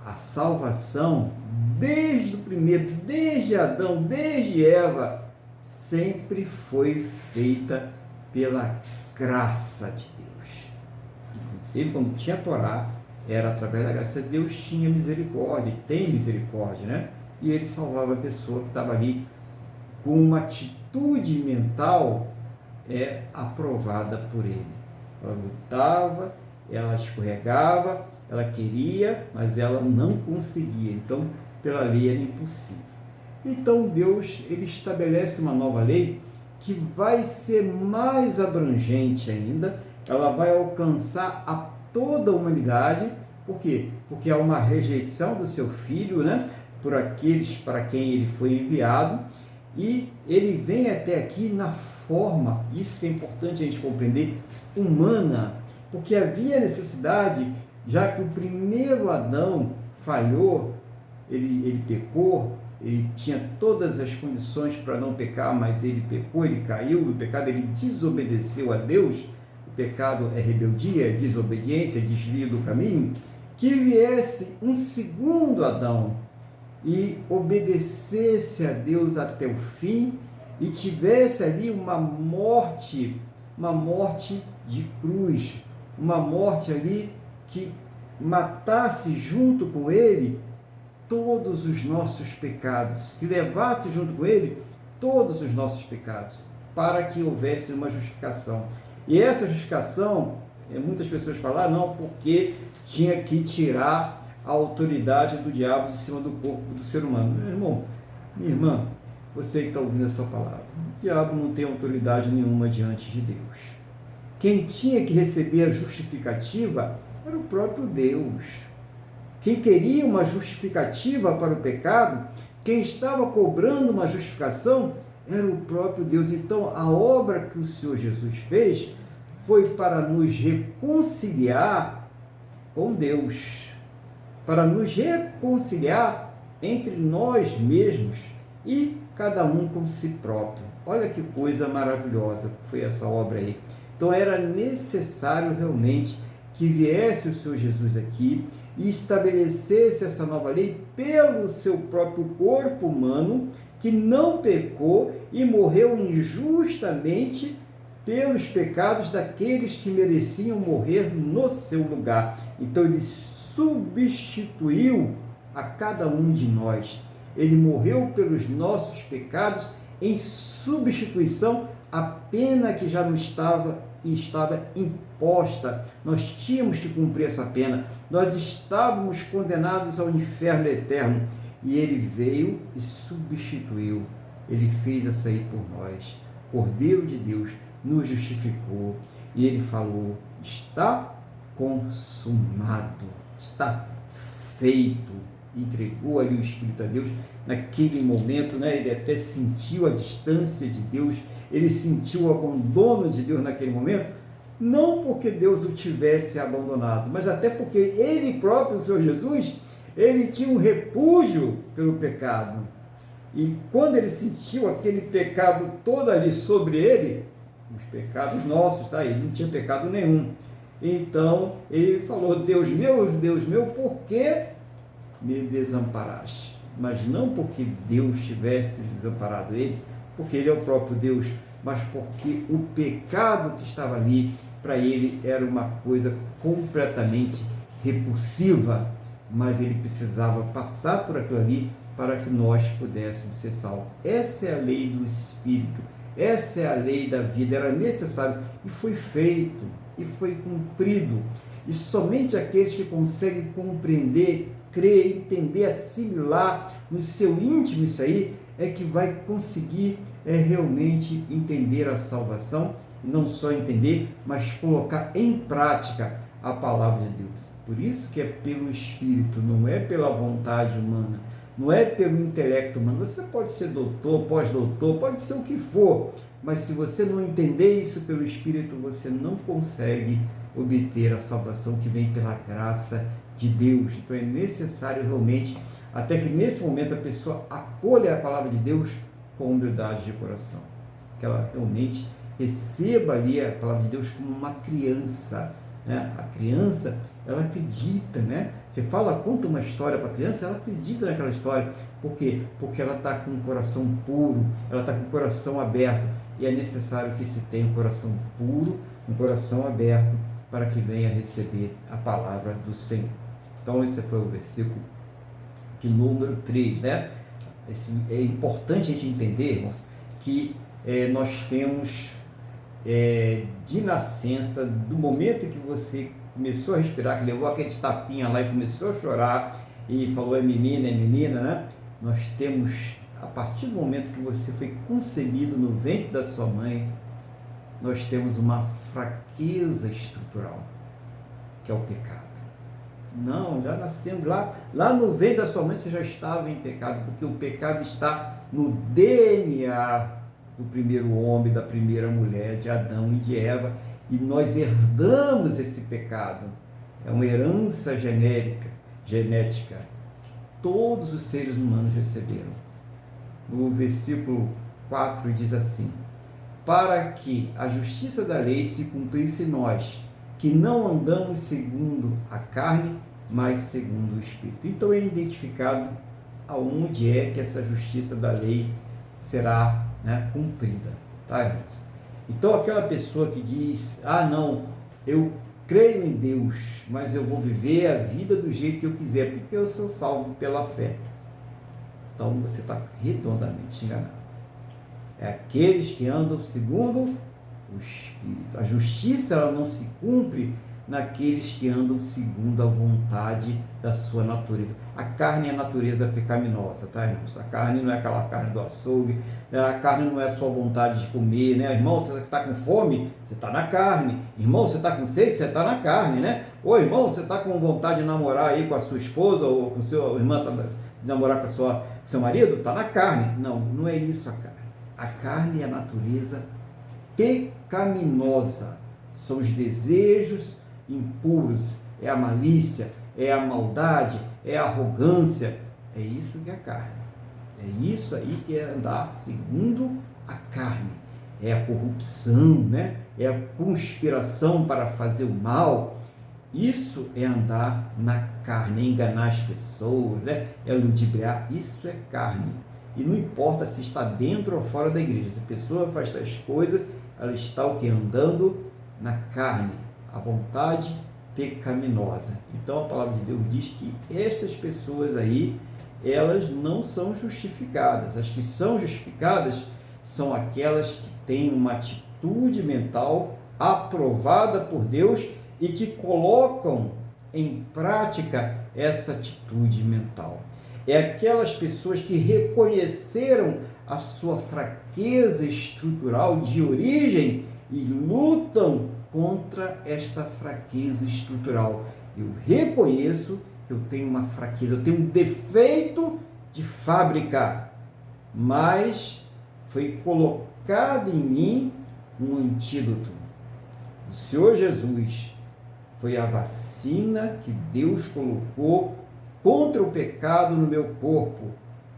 a salvação, desde o primeiro, desde Adão, desde Eva, sempre foi feita pela graça de Deus. Inclusive, quando tinha a Torá, era através da graça de Deus, tinha misericórdia, e tem misericórdia, né? E ele salvava a pessoa que estava ali com uma atitude mental aprovada por ele. Ela lutava, ela escorregava, ela queria, mas ela não conseguia. Então, pela lei era impossível. Então, Deus ele estabelece uma nova lei que vai ser mais abrangente ainda. Ela vai alcançar a toda a humanidade. Por quê? Porque há uma rejeição do seu Filho, né? Por aqueles para quem ele foi enviado. E ele vem até aqui na forma, isso que é importante a gente compreender, humana. Porque havia necessidade, já que o primeiro Adão falhou, ele pecou, ele tinha todas as condições para não pecar, mas ele pecou, ele caiu no pecado, ele desobedeceu a Deus. O pecado é rebeldia, é desobediência, é desvio do caminho. Que viesse um segundo Adão e obedecesse a Deus até o fim e tivesse ali uma morte de cruz, uma morte ali que matasse junto com ele todos os nossos pecados, que levasse junto com ele todos os nossos pecados, para que houvesse uma justificação. E essa justificação, muitas pessoas falam, não, porque tinha que tirar a autoridade do diabo de cima do corpo do ser humano. Meu irmão, minha irmã, você que está ouvindo essa palavra, o diabo não tem autoridade nenhuma diante de Deus. Quem tinha que receber a justificativa era o próprio Deus. Quem queria uma justificativa para o pecado, quem estava cobrando uma justificação, era o próprio Deus. Então, a obra que o Senhor Jesus fez foi para nos reconciliar com Deus, para nos reconciliar entre nós mesmos e cada um com si próprio. Olha que coisa maravilhosa foi essa obra aí. Então, era necessário realmente que viesse o Senhor Jesus aqui e estabelecesse essa nova lei pelo seu próprio corpo humano, que não pecou e morreu injustamente pelos pecados daqueles que mereciam morrer no seu lugar. Então, ele substituiu a cada um de nós. Ele morreu pelos nossos pecados em substituição à pena que já não estava imposta. Nós tínhamos que cumprir essa pena. Nós estávamos condenados ao inferno eterno. E ele veio e substituiu. Ele fez isso aí por nós. Cordeiro de Deus nos justificou. E ele falou, está consumado, está feito. Entregou ali o Espírito a Deus naquele momento, né? Ele até sentiu a distância de Deus, ele sentiu o abandono de Deus naquele momento, não porque Deus o tivesse abandonado, mas até porque ele próprio, o Senhor Jesus, ele tinha um repúdio pelo pecado. E quando ele sentiu aquele pecado todo ali sobre ele, os pecados nossos, tá? Ele não tinha pecado nenhum. Então, ele falou, Deus meu, por que me desamparaste? Mas não porque Deus tivesse desamparado ele, porque ele é o próprio Deus, mas porque o pecado que estava ali, para ele era uma coisa completamente repulsiva, mas ele precisava passar por aquilo ali para que nós pudéssemos ser salvos. Essa é a lei do Espírito, essa é a lei da vida, era necessário, e foi feito, e foi cumprido, e somente aqueles que conseguem compreender, crer, entender, assimilar no seu íntimo isso aí, é que vai conseguir realmente entender a salvação, e não só entender, mas colocar em prática a palavra de Deus. Por isso que é pelo Espírito, não é pela vontade humana, não é pelo intelecto humano. Você pode ser doutor, pós-doutor, pode ser o que for, mas se você não entender isso pelo Espírito, você não consegue obter a salvação que vem pela graça de Deus. Então é necessário realmente, até que nesse momento a pessoa acolha a palavra de Deus com humildade de coração, que ela realmente receba ali a palavra de Deus como uma criança, né? A criança, ela acredita, né? Você conta uma história para a criança, ela acredita naquela história. Por quê? Porque ela está com um coração puro, ela está com o coração aberto, e é necessário que se tenha um coração puro, um coração aberto, para que venha receber a palavra do Senhor. Então, esse foi o versículo de número 3, né? É importante a gente entender, irmãos, que nós temos de nascença, do momento que você começou a respirar, que levou aquele tapinha lá e começou a chorar e falou é menina, né? Nós temos, a partir do momento que você foi concebido no ventre da sua mãe, nós temos uma fraqueza estrutural, que é o pecado. Não, já nascemos lá no ventre da sua mãe, você já estava em pecado, porque o pecado está no DNA do primeiro homem, da primeira mulher, de Adão e de Eva, e nós herdamos esse pecado. É uma herança genética que todos os seres humanos receberam. No versículo 4 diz assim: para que a justiça da lei se cumprisse em nós, que não andamos segundo a carne, mas segundo o Espírito. Então é identificado aonde é que essa justiça da lei será, né, cumprida, tá, irmãos? Então aquela pessoa que diz, não, eu creio em Deus, mas eu vou viver a vida do jeito que eu quiser, porque eu sou salvo pela fé. Então você está redondamente enganado. É aqueles que andam segundo o Espírito. A justiça ela não se cumpre naqueles que andam segundo a vontade da sua natureza. A carne é a natureza pecaminosa, tá, irmãos? A carne não é aquela carne do açougue, né? A carne não é a sua vontade de comer, né? Irmão, você está com fome, você está na carne. Irmão, você está com sede, você está na carne, né? Ô, irmão, você está com vontade de namorar aí com a sua esposa ou com seu irmão, de namorar com seu marido, está na carne. Não, não é isso a carne. A carne é a natureza pecaminosa. São os desejos impuros, é a malícia, é a maldade, é a arrogância. É isso que é a carne. É isso aí que é andar segundo a carne. É a corrupção, né? É a conspiração para fazer o mal. Isso é andar na carne, é enganar as pessoas, né? É ludibriar. Isso é carne. E não importa se está dentro ou fora da igreja. Se a pessoa faz tais coisas, ela está o que? Andando na carne, a vontade pecaminosa. Então a palavra de Deus diz que estas pessoas aí, elas não são justificadas. As que são justificadas são aquelas que têm uma atitude mental aprovada por Deus e que colocam em prática essa atitude mental. É aquelas pessoas que reconheceram a sua fraqueza estrutural de origem e lutam contra esta fraqueza estrutural. Eu reconheço que eu tenho uma fraqueza, eu tenho um defeito de fábrica, mas foi colocado em mim um antídoto. O Senhor Jesus foi a vacina que Deus colocou contra o pecado no meu corpo,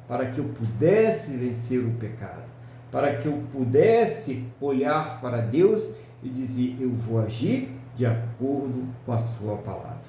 para que eu pudesse vencer o pecado, para que eu pudesse olhar para Deus e dizer, eu vou agir de acordo com a sua palavra.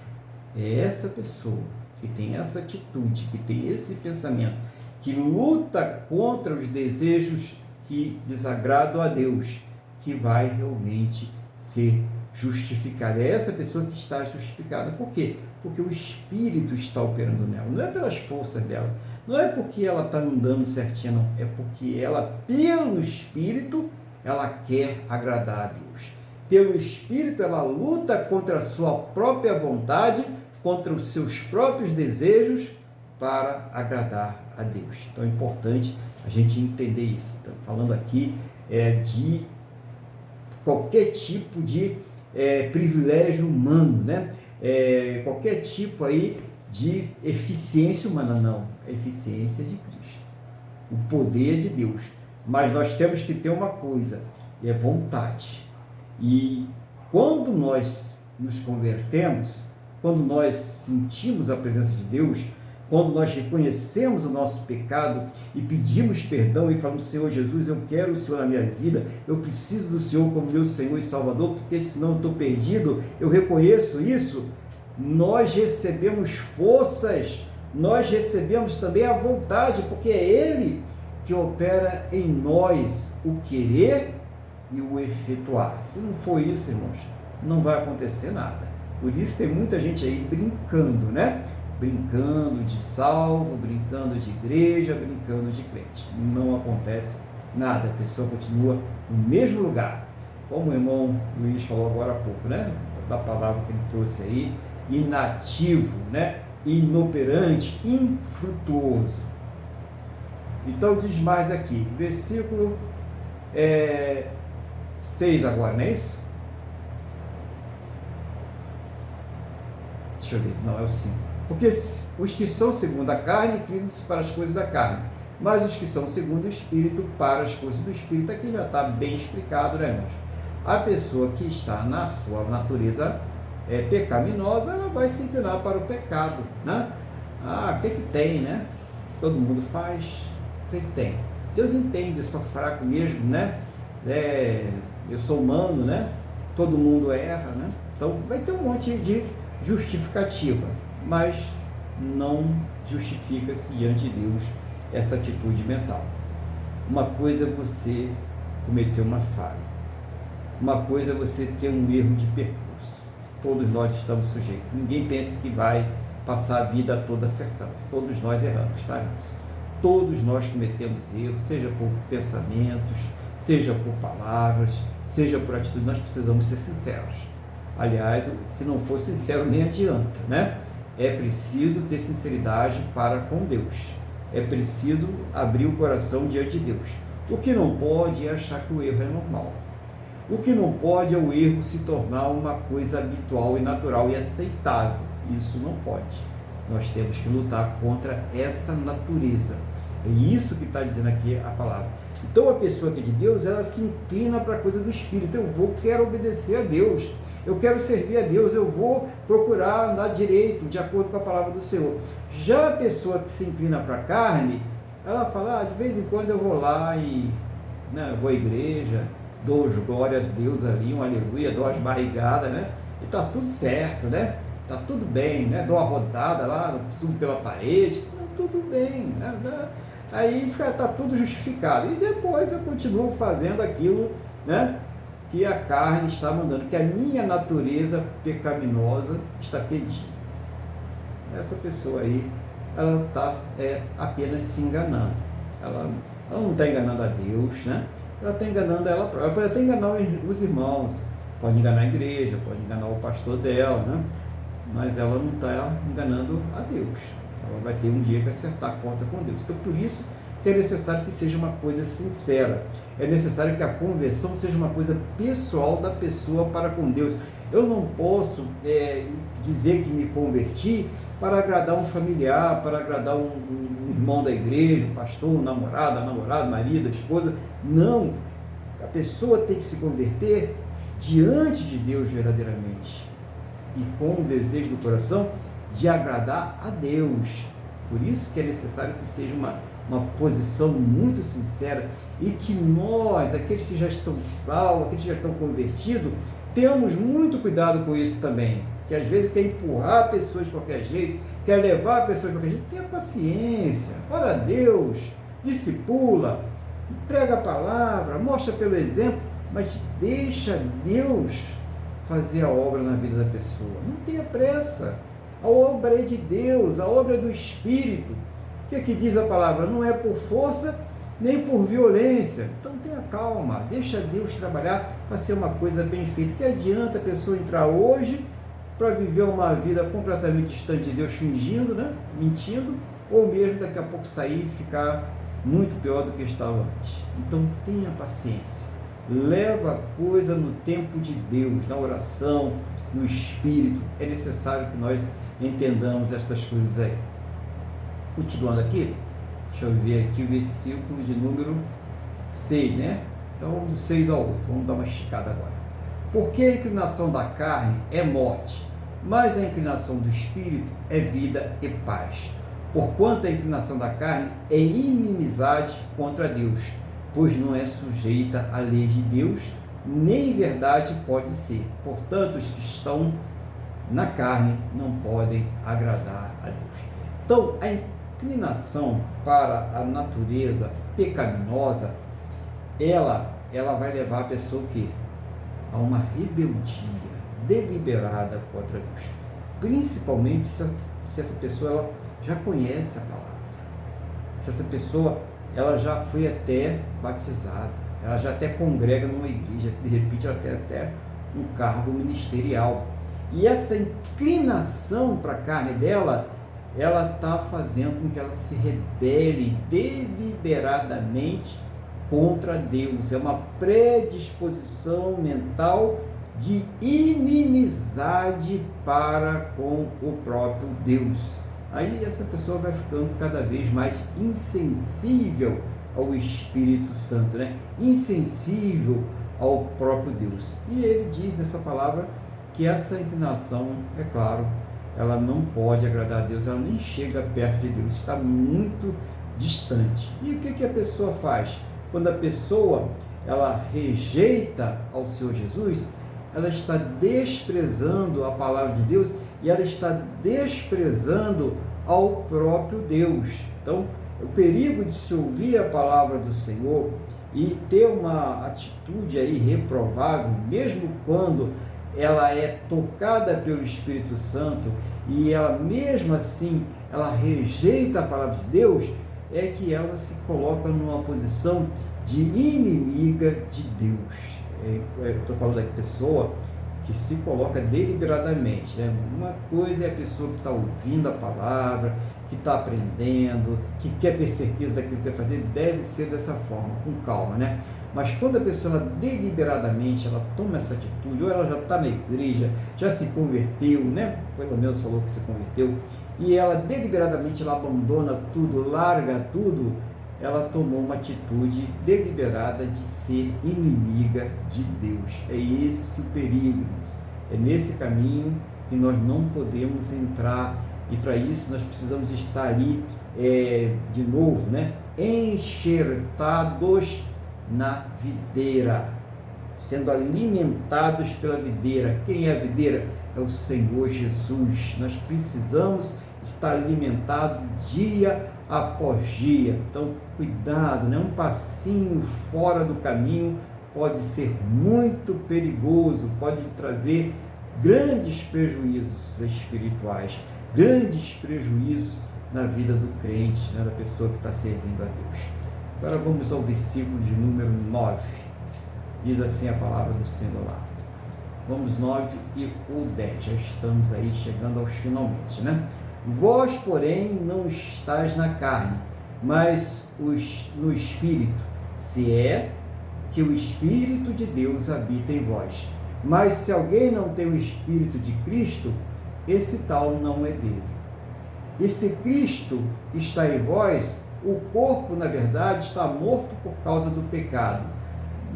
É essa pessoa que tem essa atitude, que tem esse pensamento, que luta contra os desejos que desagradam a Deus, que vai realmente ser justificada. É essa pessoa que está justificada. Por quê? Porque o Espírito está operando nela. Não é pelas forças dela. Não é porque ela está andando certinha, não. É porque ela, pelo Espírito, ela quer agradar a Deus. Pelo Espírito, ela luta contra a sua própria vontade, contra os seus próprios desejos, para agradar a Deus. Então é importante a gente entender isso. Estamos falando aqui de qualquer tipo de privilégio humano, né? Qualquer tipo aí de eficiência humana, não, a eficiência de Cristo, o poder de Deus. Mas nós temos que ter uma coisa, é vontade. E quando nós nos convertemos, quando nós sentimos a presença de Deus, quando nós reconhecemos o nosso pecado e pedimos perdão e falamos, Senhor Jesus, eu quero o Senhor na minha vida, eu preciso do Senhor como meu Senhor e Salvador, porque senão eu estou perdido, eu reconheço isso, nós recebemos forças, nós recebemos também a vontade, porque é Ele que opera em nós o querer e o efetuar. Se não for isso, irmãos, não vai acontecer nada. Por isso tem muita gente aí brincando, né? Brincando de salvo, brincando de igreja, brincando de crente. Não acontece nada, a pessoa continua no mesmo lugar. Como o irmão Luiz falou agora há pouco, né? Da palavra que ele trouxe aí, inativo, né? Inoperante, infrutuoso. Então diz mais aqui, versículo 6 agora, não é isso? Deixa eu ver, não, é o 5. Porque os que são segundo a carne, inclinam-se para as coisas da carne, mas os que são segundo o Espírito, para as coisas do Espírito. Aqui já está bem explicado, né, irmãos? A pessoa que está na sua natureza pecaminosa, ela vai se inclinar para o pecado, né? Ah, o que tem, né? Todo mundo faz, o que tem? Deus entende, eu sou fraco mesmo, né? Eu sou humano, né? Todo mundo erra, né? Então vai ter um monte de justificativa, mas não justifica-se diante de Deus essa atitude mental. Uma coisa é você cometer uma falha, uma coisa é você ter um erro de percurso, todos nós estamos sujeitos. Ninguém pensa que vai passar a vida toda acertando. Todos nós erramos, tá, irmãos? Todos nós cometemos erros, seja por pensamentos, seja por palavras, seja por atitude. Nós precisamos ser sinceros. Aliás, se não for sincero, nem adianta, né? É preciso ter sinceridade para com Deus. É preciso abrir o coração diante de Deus. O que não pode é achar que o erro é normal. O que não pode é o erro se tornar uma coisa habitual e natural e aceitável. Isso não pode. Nós temos que lutar contra essa natureza. É isso que está dizendo aqui a palavra. Então a pessoa que é de Deus, ela se inclina para a coisa do Espírito. Quero obedecer a Deus. Eu quero servir a Deus. Eu vou procurar andar direito, de acordo com a palavra do Senhor. Já a pessoa que se inclina para a carne, ela fala, de vez em quando eu vou lá e vou à igreja, dou as glórias a Deus ali, um aleluia, dou as barrigadas, né? E tá tudo certo, né? Tá tudo bem, né? Dou uma rodada lá, subo pela parede, tudo bem, né? Aí tá tudo justificado. E depois eu continuo fazendo aquilo, né? Que a carne está mandando, que a minha natureza pecaminosa está pedindo. Essa pessoa aí, ela está apenas se enganando. Ela não está enganando a Deus, né? Ela está enganando ela própria. Ela pode até enganar os irmãos, pode enganar a igreja, pode enganar o pastor dela, né? Mas ela não está enganando a Deus. Ela vai ter um dia que acertar a conta com Deus. Então, por isso que é necessário que seja uma coisa sincera. É necessário que a conversão seja uma coisa pessoal da pessoa para com Deus. Eu não posso dizer que me converti para agradar um familiar, para agradar um irmão da igreja, um pastor, um namorado, marido, esposa. Não. A pessoa tem que se converter diante de Deus verdadeiramente. E com o desejo do coração de agradar a Deus. Por isso que é necessário que seja uma posição muito sincera e que nós, aqueles que já estão salvos, aqueles que já estão convertidos, temos muito cuidado com isso também. Que às vezes quer empurrar pessoas de qualquer jeito, quer levar pessoas de qualquer jeito. Tenha paciência, ora a Deus, discipula, prega a palavra, mostra pelo exemplo, mas deixa Deus fazer a obra na vida da pessoa. Não tenha pressa. A obra é de Deus, a obra é do Espírito. O que é que diz a palavra? Não é por força nem por violência. Então tenha calma, deixa Deus trabalhar para ser uma coisa bem feita. Que adianta a pessoa entrar hoje para viver uma vida completamente distante de Deus, fingindo, né? Mentindo, ou mesmo daqui a pouco sair e ficar muito pior do que estava antes. Então tenha paciência. Leva a coisa no tempo de Deus, na oração, no Espírito. É necessário que nós entendamos estas coisas aí. Continuando aqui, deixa eu ver aqui o versículo de número 6, né? Então, do 6 ao 8, vamos dar uma esticada agora. Porque a inclinação da carne é morte, mas a inclinação do Espírito é vida e paz. Porquanto a inclinação da carne é inimizade contra Deus, pois não é sujeita à lei de Deus, nem em verdade pode ser. Portanto, os que estão na carne não podem agradar a Deus. Então, a inclinação para a natureza pecaminosa, ela vai levar a pessoa a uma rebeldia deliberada contra Deus. Principalmente se essa pessoa ela já conhece a palavra. Se essa pessoa ela já foi até batizada, ela já até congrega numa igreja, de repente ela tem até um cargo ministerial. E essa inclinação para a carne dela, ela está fazendo com que ela se rebele deliberadamente contra Deus. É uma predisposição mental de inimizade para com o próprio Deus. Aí essa pessoa vai ficando cada vez mais insensível ao Espírito Santo, né? Insensível ao próprio Deus. E ele diz nessa palavra que essa inclinação, é claro, ela não pode agradar a Deus, ela nem chega perto de Deus, está muito distante. E o que a pessoa faz? Quando a pessoa ela rejeita ao Senhor Jesus, ela está desprezando a palavra de Deus e ela está desprezando ao próprio Deus. Então, o perigo de se ouvir a palavra do Senhor e ter uma atitude aí reprovável, mesmo quando ela é tocada pelo Espírito Santo e ela mesmo assim, ela rejeita a palavra de Deus, é que ela se coloca numa posição de inimiga de Deus. Eu estou falando da pessoa que se coloca deliberadamente, né? Uma coisa é a pessoa que está ouvindo a palavra, que está aprendendo, que quer ter certeza daquilo que quer fazer, deve ser dessa forma, com calma, né? Mas quando a pessoa deliberadamente ela toma essa atitude, ou ela já está na igreja, já se converteu, né? Pelo menos falou que se converteu, e ela deliberadamente ela abandona tudo, larga tudo, ela tomou uma atitude deliberada de ser inimiga de Deus. É esse o perigo, irmãos. É nesse caminho que nós não podemos entrar, e para isso nós precisamos estar ali, de novo, né? Enxertados na videira, sendo alimentados pela videira. Quem é a videira? É o Senhor Jesus. Nós precisamos estar alimentados dia após dia. Então, cuidado, né? Um passinho fora do caminho pode ser muito perigoso, pode trazer grandes prejuízos espirituais, grandes prejuízos na vida do crente, né? Da pessoa que está servindo a Deus. Agora vamos ao versículo de número 9. Diz assim a palavra do Senhor lá. Vamos 9 e o 10. Já estamos aí chegando aos finalmente, né? Vós, porém, não estáis na carne, mas no Espírito, se é que o Espírito de Deus habita em vós. Mas se alguém não tem o Espírito de Cristo, esse tal não é dele. E se Cristo está em vós, o corpo, na verdade, está morto por causa do pecado,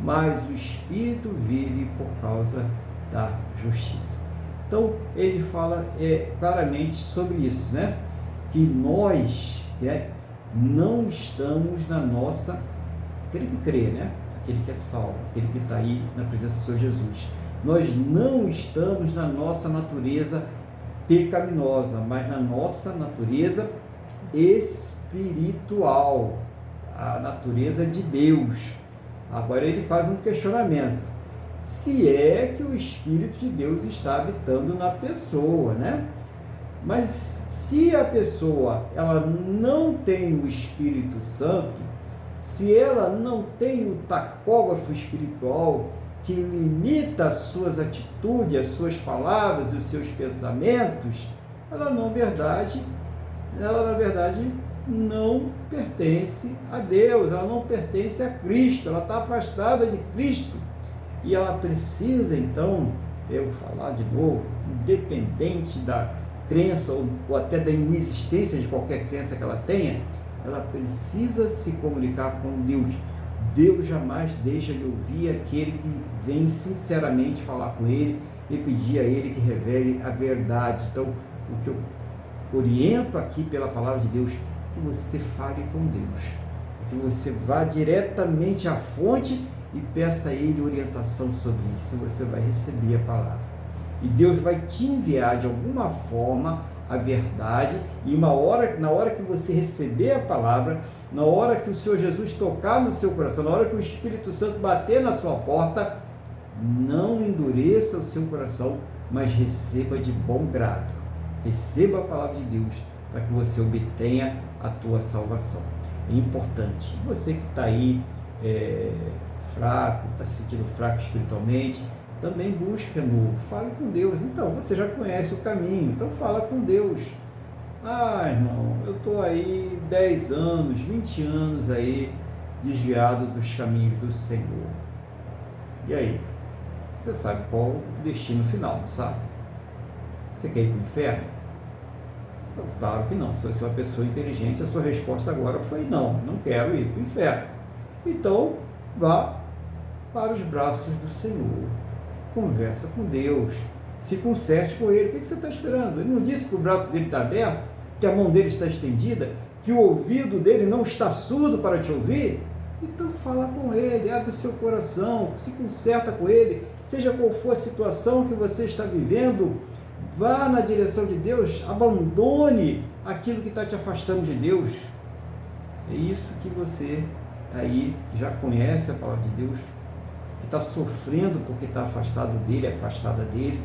mas o Espírito vive por causa da justiça. Então, ele fala claramente sobre isso, né? Que nós não estamos na nossa... Aquele que crê, né? Aquele que é salvo, aquele que está aí na presença do Senhor Jesus. Nós não estamos na nossa natureza pecaminosa, mas na nossa natureza espiritual, a natureza de Deus. Agora ele faz um questionamento. Se é que o Espírito de Deus está habitando na pessoa, né? Mas se a pessoa ela não tem o Espírito Santo, se ela não tem o tacógrafo espiritual que limita as suas atitudes, as suas palavras e os seus pensamentos, ela na verdade não pertence a Deus, ela não pertence a Cristo, ela está afastada de Cristo. E ela precisa, então, eu vou falar de novo, independente da crença ou até da inexistência de qualquer crença que ela tenha, ela precisa se comunicar com Deus. Deus jamais deixa de ouvir aquele que vem sinceramente falar com ele e pedir a ele que revele a verdade. Então, o que eu oriento aqui pela palavra de Deus, que você fale com Deus, que você vá diretamente à fonte e peça a ele orientação sobre isso. Você vai receber a palavra e Deus vai te enviar de alguma forma a verdade, e na hora que você receber a palavra, na hora que o Senhor Jesus tocar no seu coração, na hora que o Espírito Santo bater na sua porta, não endureça o seu coração, mas receba de bom grado, receba a palavra de Deus, para que você obtenha a tua salvação. É importante. Você que está aí fraco, está se sentindo fraco espiritualmente, também busque renovo, fale com Deus. Então, você já conhece o caminho, então fala com Deus. Ah, irmão, eu estou aí 10 anos, 20 anos aí, desviado dos caminhos do Senhor. E aí? Você sabe qual o destino final, não sabe? Você quer ir para o inferno? Claro que não. Se você é uma pessoa inteligente, a sua resposta agora foi não, não quero ir para o inferno. Então, vá para os braços do Senhor. Conversa com Deus, se conserte com Ele. O que você está esperando? Ele não disse que o braço dele está aberto, que a mão dele está estendida, que o ouvido dele não está surdo para te ouvir? Então fala com Ele, abre o seu coração, se conserta com Ele, seja qual for a situação que você está vivendo, vá na direção de Deus, abandone aquilo que está te afastando de Deus. É isso que você aí já conhece a palavra de Deus, está sofrendo porque está afastado dele, afastada dele.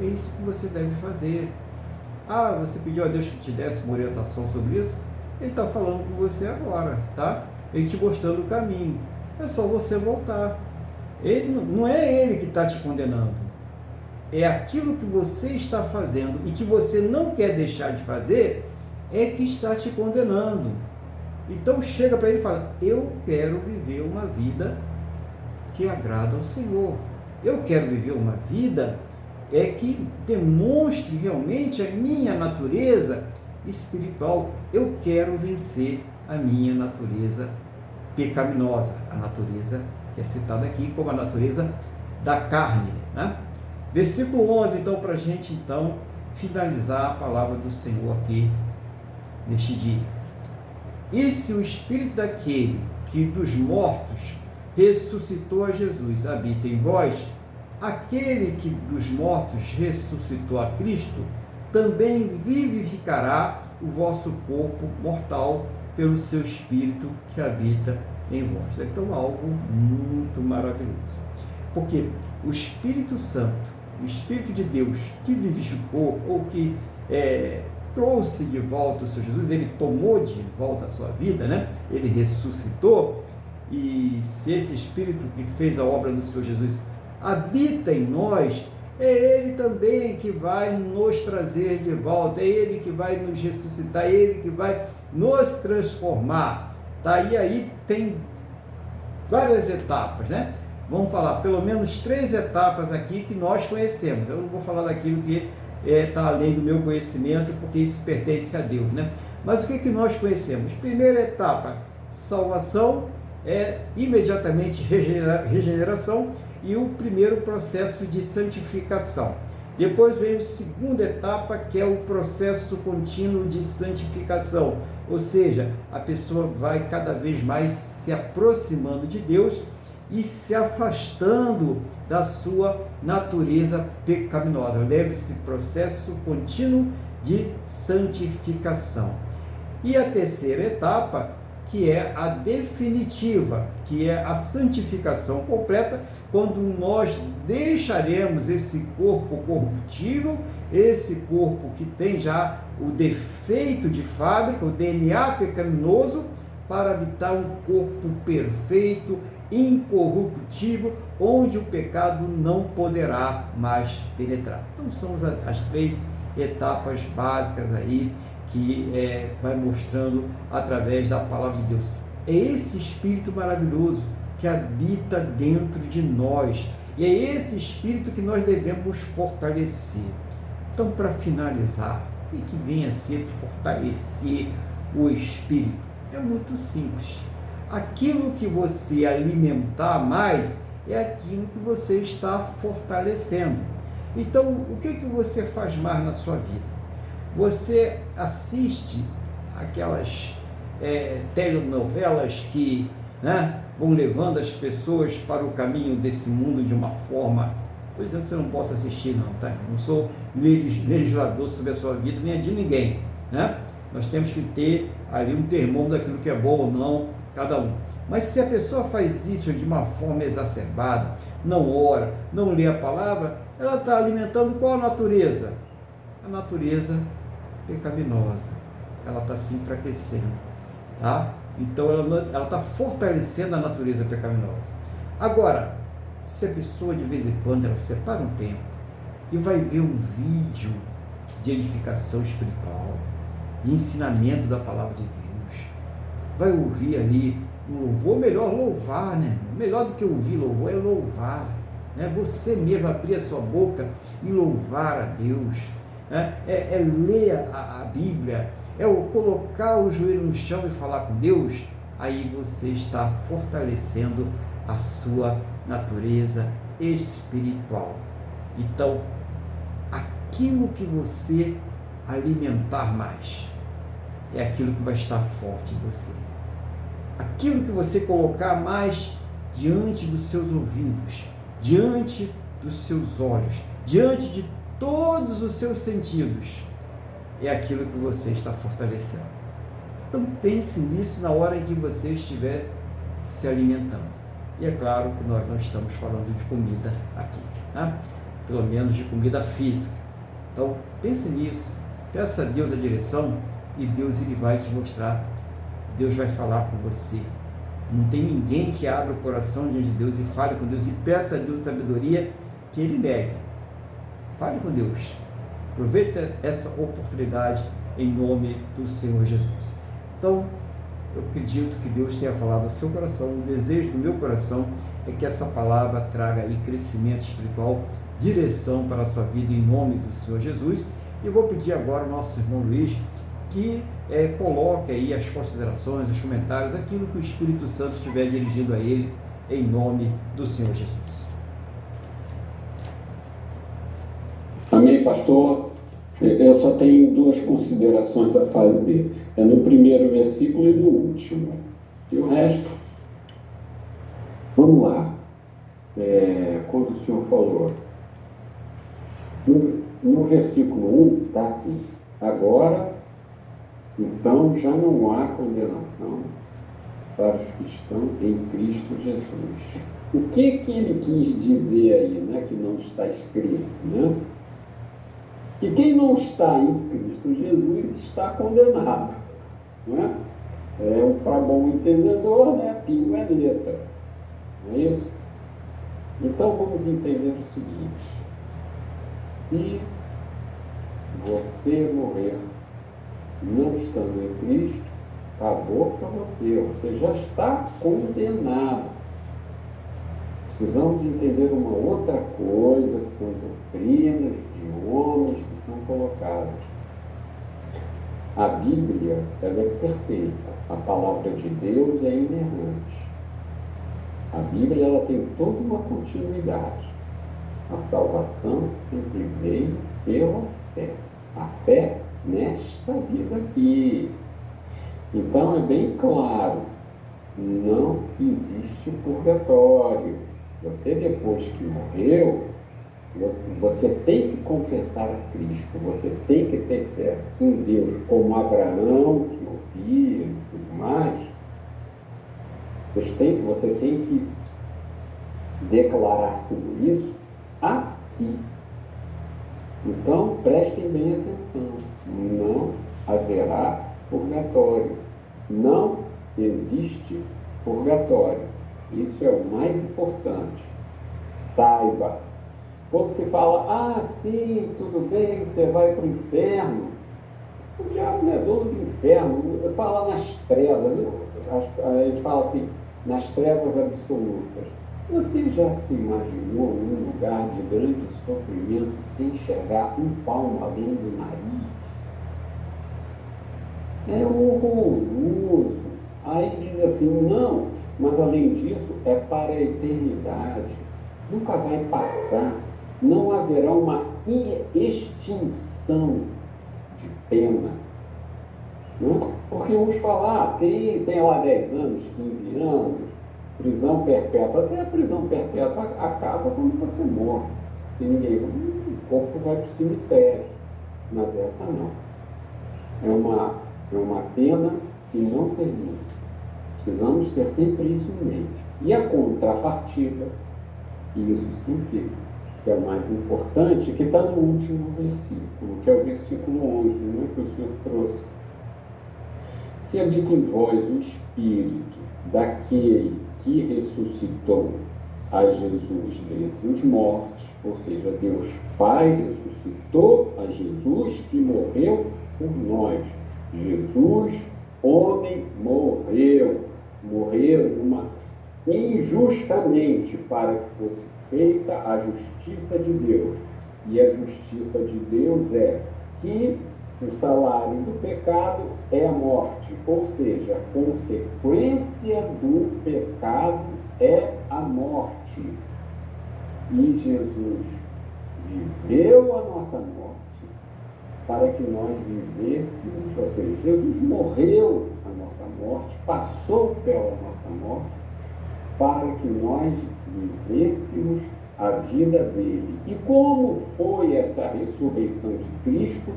É isso que você deve fazer. Ah, você pediu a Deus que te desse uma orientação sobre isso? Ele está falando com você agora, tá? Ele te mostrando o caminho. É só você voltar. Não é ele que está te condenando. É aquilo que você está fazendo e que você não quer deixar de fazer é que está te condenando. Então chega para ele e fala: eu quero viver uma vida que agrada ao Senhor. Eu quero viver uma vida que demonstre realmente a minha natureza espiritual. Eu quero vencer a minha natureza pecaminosa, a natureza que é citada aqui como a natureza da carne, né? Versículo 11, então, para a gente, então, finalizar a palavra do Senhor aqui, neste dia. E se o Espírito daquele que dos mortos ressuscitou a Jesus habita em vós, aquele que dos mortos ressuscitou a Cristo, também vivificará o vosso corpo mortal pelo seu Espírito que habita em vós. Então, algo muito maravilhoso. Porque o Espírito Santo, o Espírito de Deus que vivificou ou que trouxe de volta o Senhor Jesus, ele tomou de volta a sua vida, né? Ele ressuscitou, e se esse Espírito que fez a obra do Senhor Jesus habita em nós, é ele também que vai nos trazer de volta, é ele que vai nos ressuscitar, é ele que vai nos transformar, tá? E aí tem várias etapas, né? Vamos falar pelo menos 3 etapas aqui que nós conhecemos. Eu não vou falar daquilo que está além do meu conhecimento, porque isso pertence a Deus, né? Mas o que nós conhecemos? Primeira etapa, salvação, imediatamente regeneração, e o primeiro processo de santificação. Depois vem a segunda etapa, que é o processo contínuo de santificação, ou seja, a pessoa vai cada vez mais se aproximando de Deus e se afastando da sua natureza pecaminosa. Lembre-se, processo contínuo de santificação. E a terceira etapa, que é a definitiva, que é a santificação completa, quando nós deixaremos esse corpo corruptível, esse corpo que tem já o defeito de fábrica, o DNA pecaminoso, para habitar um corpo perfeito, incorruptível, onde o pecado não poderá mais penetrar. Então são as 3 etapas básicas aí que vai mostrando através da palavra de Deus. É esse Espírito maravilhoso que habita dentro de nós, e é esse Espírito que nós devemos fortalecer. Então, para finalizar, o que vem a ser fortalecer o Espírito? É muito simples. Aquilo que você alimentar mais é aquilo que você está fortalecendo. Então, o que você faz mais na sua vida? Você assiste aquelas telenovelas que, né, vão levando as pessoas para o caminho desse mundo de uma forma... Estou dizendo que você não possa assistir, não, tá? Eu não sou legislador sobre a sua vida, nem a de ninguém, né? Nós temos que ter ali um termômetro daquilo que é bom ou não, cada um. Mas se a pessoa faz isso de uma forma exacerbada, não ora, não lê a palavra, ela está alimentando qual a natureza? A natureza pecaminosa. Ela está se enfraquecendo, tá? Então ela está fortalecendo a natureza pecaminosa. Agora, se a pessoa de vez em quando ela separa um tempo e vai ver um vídeo de edificação espiritual, de ensinamento da palavra de Deus, vai ouvir ali um louvor, melhor louvar, né? Melhor do que ouvir louvor é louvar, né? Você mesmo abrir a sua boca e louvar a Deus, né? É ler a Bíblia, é o colocar o joelho no chão e falar com Deus. Aí você está fortalecendo a sua natureza espiritual. Então, aquilo que você alimentar mais é aquilo que vai estar forte em você. Aquilo que você colocar mais diante dos seus ouvidos, diante dos seus olhos, diante de todos os seus sentidos, é aquilo que você está fortalecendo. Então pense nisso na hora em que você estiver se alimentando. E é claro que nós não estamos falando de comida aqui, tá? Pelo menos de comida física. Então, pense nisso, peça a Deus a direção e Deus ele vai te mostrar, Deus vai falar com você. Não tem ninguém que abra o coração diante de Deus e fale com Deus e peça a Deus sabedoria que Ele negue. Fale com Deus. Aproveita essa oportunidade em nome do Senhor Jesus. Então, eu acredito que Deus tenha falado ao seu coração. O desejo do meu coração é que essa palavra traga aí crescimento espiritual, direção para a sua vida em nome do Senhor Jesus. E eu vou pedir agora ao nosso irmão Luiz que coloque aí as considerações, os comentários, aquilo que o Espírito Santo estiver dirigindo a ele, em nome do Senhor Jesus. Amém, pastor. Eu só tenho duas considerações a fazer. É no primeiro versículo e no último. E o resto, vamos lá. Quando o senhor falou, no versículo 1, está assim: agora, então, já não há condenação para os que estão em Cristo Jesus. O que ele quis dizer aí, né, que não está escrito, né? Que quem não está em Cristo Jesus está condenado, né? Para bom entendedor, né? Pingo é letra, não é isso? Então vamos entender o seguinte: se você morrer não estando em Cristo, acabou para você, você já está condenado. Precisamos entender uma outra coisa, que são doutrinas de homens que são colocadas. A Bíblia, ela é perfeita, a palavra de Deus é inerrante. A Bíblia, ela tem toda uma continuidade. A salvação sempre veio pela fé. A fé nesta vida aqui. Então é bem claro, não existe purgatório. Você, depois que morreu, você tem que confessar a Cristo, você tem que ter fé em Deus, como Abraão, que ouvia e tudo mais. Você tem que declarar tudo isso aqui. Então, prestem bem atenção, não haverá purgatório, não existe purgatório, isso é o mais importante, saiba. Quando se fala, sim, tudo bem, você vai para o inferno, o diabo não é dono do inferno, fala nas trevas, a gente fala assim, nas trevas absolutas. Você já se imaginou num lugar de grande sofrimento sem enxergar um palmo além do nariz? É horroroso. Aí diz assim, não, mas além disso é para a eternidade. Nunca vai passar. Não haverá uma extinção de pena. Não? Porque uns falam, tem lá 10 anos, 15 anos, prisão perpétua. Até a prisão perpétua acaba quando você morre. E ninguém, o corpo vai para o cemitério. Mas essa não. É uma pena que não termina. Precisamos ter sempre isso em mente. E a contrapartida, isso significa, que é o mais importante, que está no último versículo, que é o versículo 11, né, que o Senhor trouxe. Se habita em vós o Espírito daquele que ressuscitou a Jesus dentre os mortos, ou seja, Deus Pai ressuscitou a Jesus que morreu por nós. Jesus, homem, morreu injustamente para que fosse feita a justiça de Deus. E a justiça de Deus é que o salário do pecado é a morte, ou seja, a consequência do pecado é a morte. E Jesus viveu a nossa morte para que nós vivêssemos, ou seja, Jesus morreu a nossa morte, passou pela nossa morte, para que nós vivêssemos a vida dele. E como foi essa ressurreição de Cristo?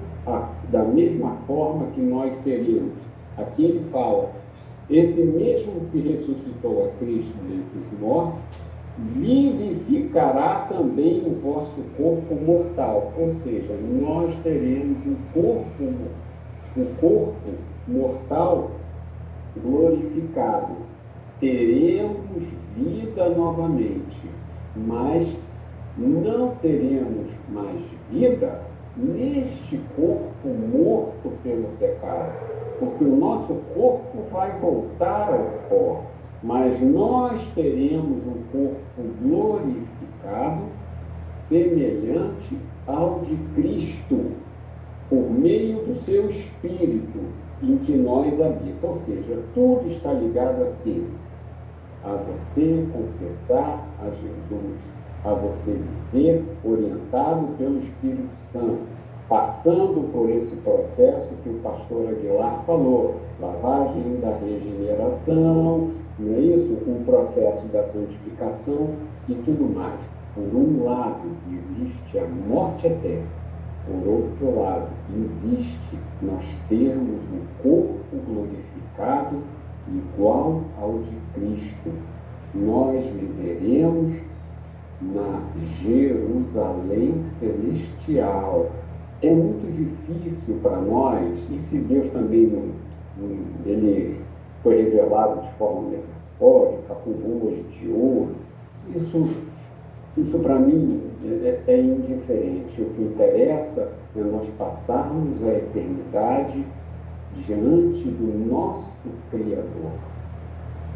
Da mesma forma que nós seríamos. Aqui ele fala, esse mesmo que ressuscitou a Cristo dentre os mortos, vivificará também o vosso corpo mortal. Ou seja, nós teremos um corpo mortal glorificado. Teremos vida novamente, mas não teremos mais vida neste corpo morto pelo pecado, porque o nosso corpo vai voltar ao pó, mas nós teremos um corpo glorificado, semelhante ao de Cristo, por meio do seu Espírito, em que nós habitamos. Ou seja, tudo está ligado aqui, a você confessar a Jesus, a você viver orientado pelo Espírito Santo, passando por esse processo que o pastor Aguilar falou, lavagem da regeneração, não é isso? Um processo da santificação e tudo mais. Por um lado, existe a morte eterna. Por outro lado, existe nós termos um corpo glorificado igual ao de Cristo. Nós viveremos na Jerusalém celestial. É muito difícil para nós, e se Deus também ele foi revelado de forma metafórica, com ruas de ouro, isso para mim é indiferente. O que interessa é nós passarmos a eternidade diante do nosso Criador.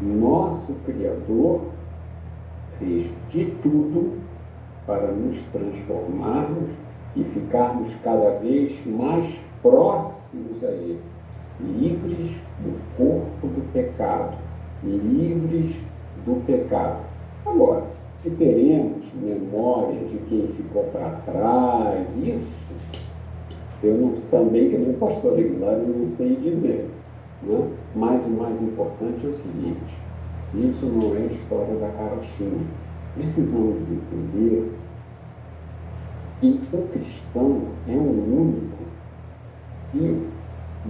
Nosso Criador fez de tudo para nos transformarmos e ficarmos cada vez mais próximos a Ele, livres do corpo do pecado, livres do pecado. Agora, se teremos memória de quem ficou para trás, isso, eu não, também, que nem o pastor Aguilar, eu não sei dizer. Né? Mas o mais importante é o seguinte, isso não é história da carochinha. Precisamos entender que o cristão é o único que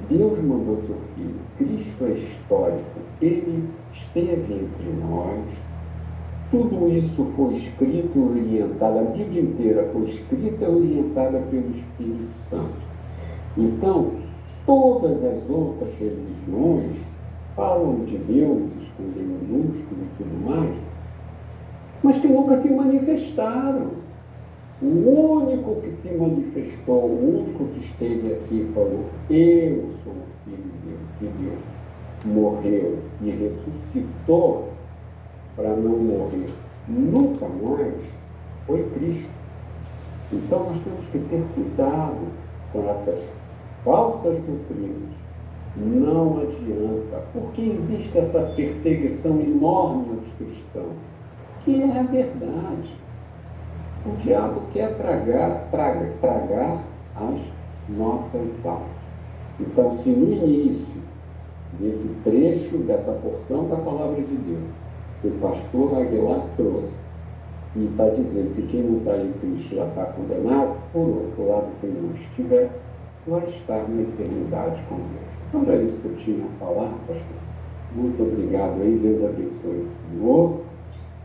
Deus mandou seu Filho. Cristo é histórico, ele esteve entre nós. Tudo isso foi escrito e orientado, a Bíblia inteira foi escrita e orientada pelo Espírito Santo. Então, todas as outras religiões falam de deuses com D minúsculo e tudo mais, mas que nunca se manifestaram. O único que se manifestou, o único que esteve aqui e falou, eu sou o Filho de Deus, morreu e ressuscitou para não morrer nunca mais, foi Cristo. Então nós temos que ter cuidado com essas falsas doutrinas. Não adianta, porque existe essa perseguição enorme aos cristãos, que é a verdade. O diabo quer tragar as nossas almas. Então, se no início desse trecho, dessa porção da palavra de Deus, o pastor Aguilar trouxe, e está dizendo que quem não está em Cristo já está condenado, por outro lado, quem não estiver, vai estar na eternidade com Deus. Então, era isso que eu tinha a falar, pastor. Muito obrigado aí, Deus abençoe o senhor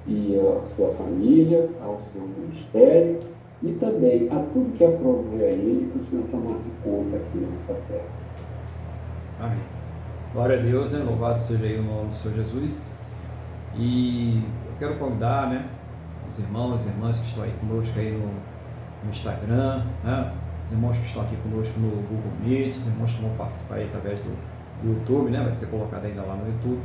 e a sua família, ao seu ministério e também a tudo que aprover a ele, que o Senhor tomasse conta aqui nessa terra. Amém. Glória a Deus, né? Louvado seja aí o nome do Senhor Jesus. E eu quero convidar, né, os irmãos e irmãs que estão aí conosco aí no Instagram, né? Os irmãos que estão aqui conosco no Google Meet, os irmãos que vão participar aí através do YouTube, né? Vai ser colocado ainda lá no YouTube,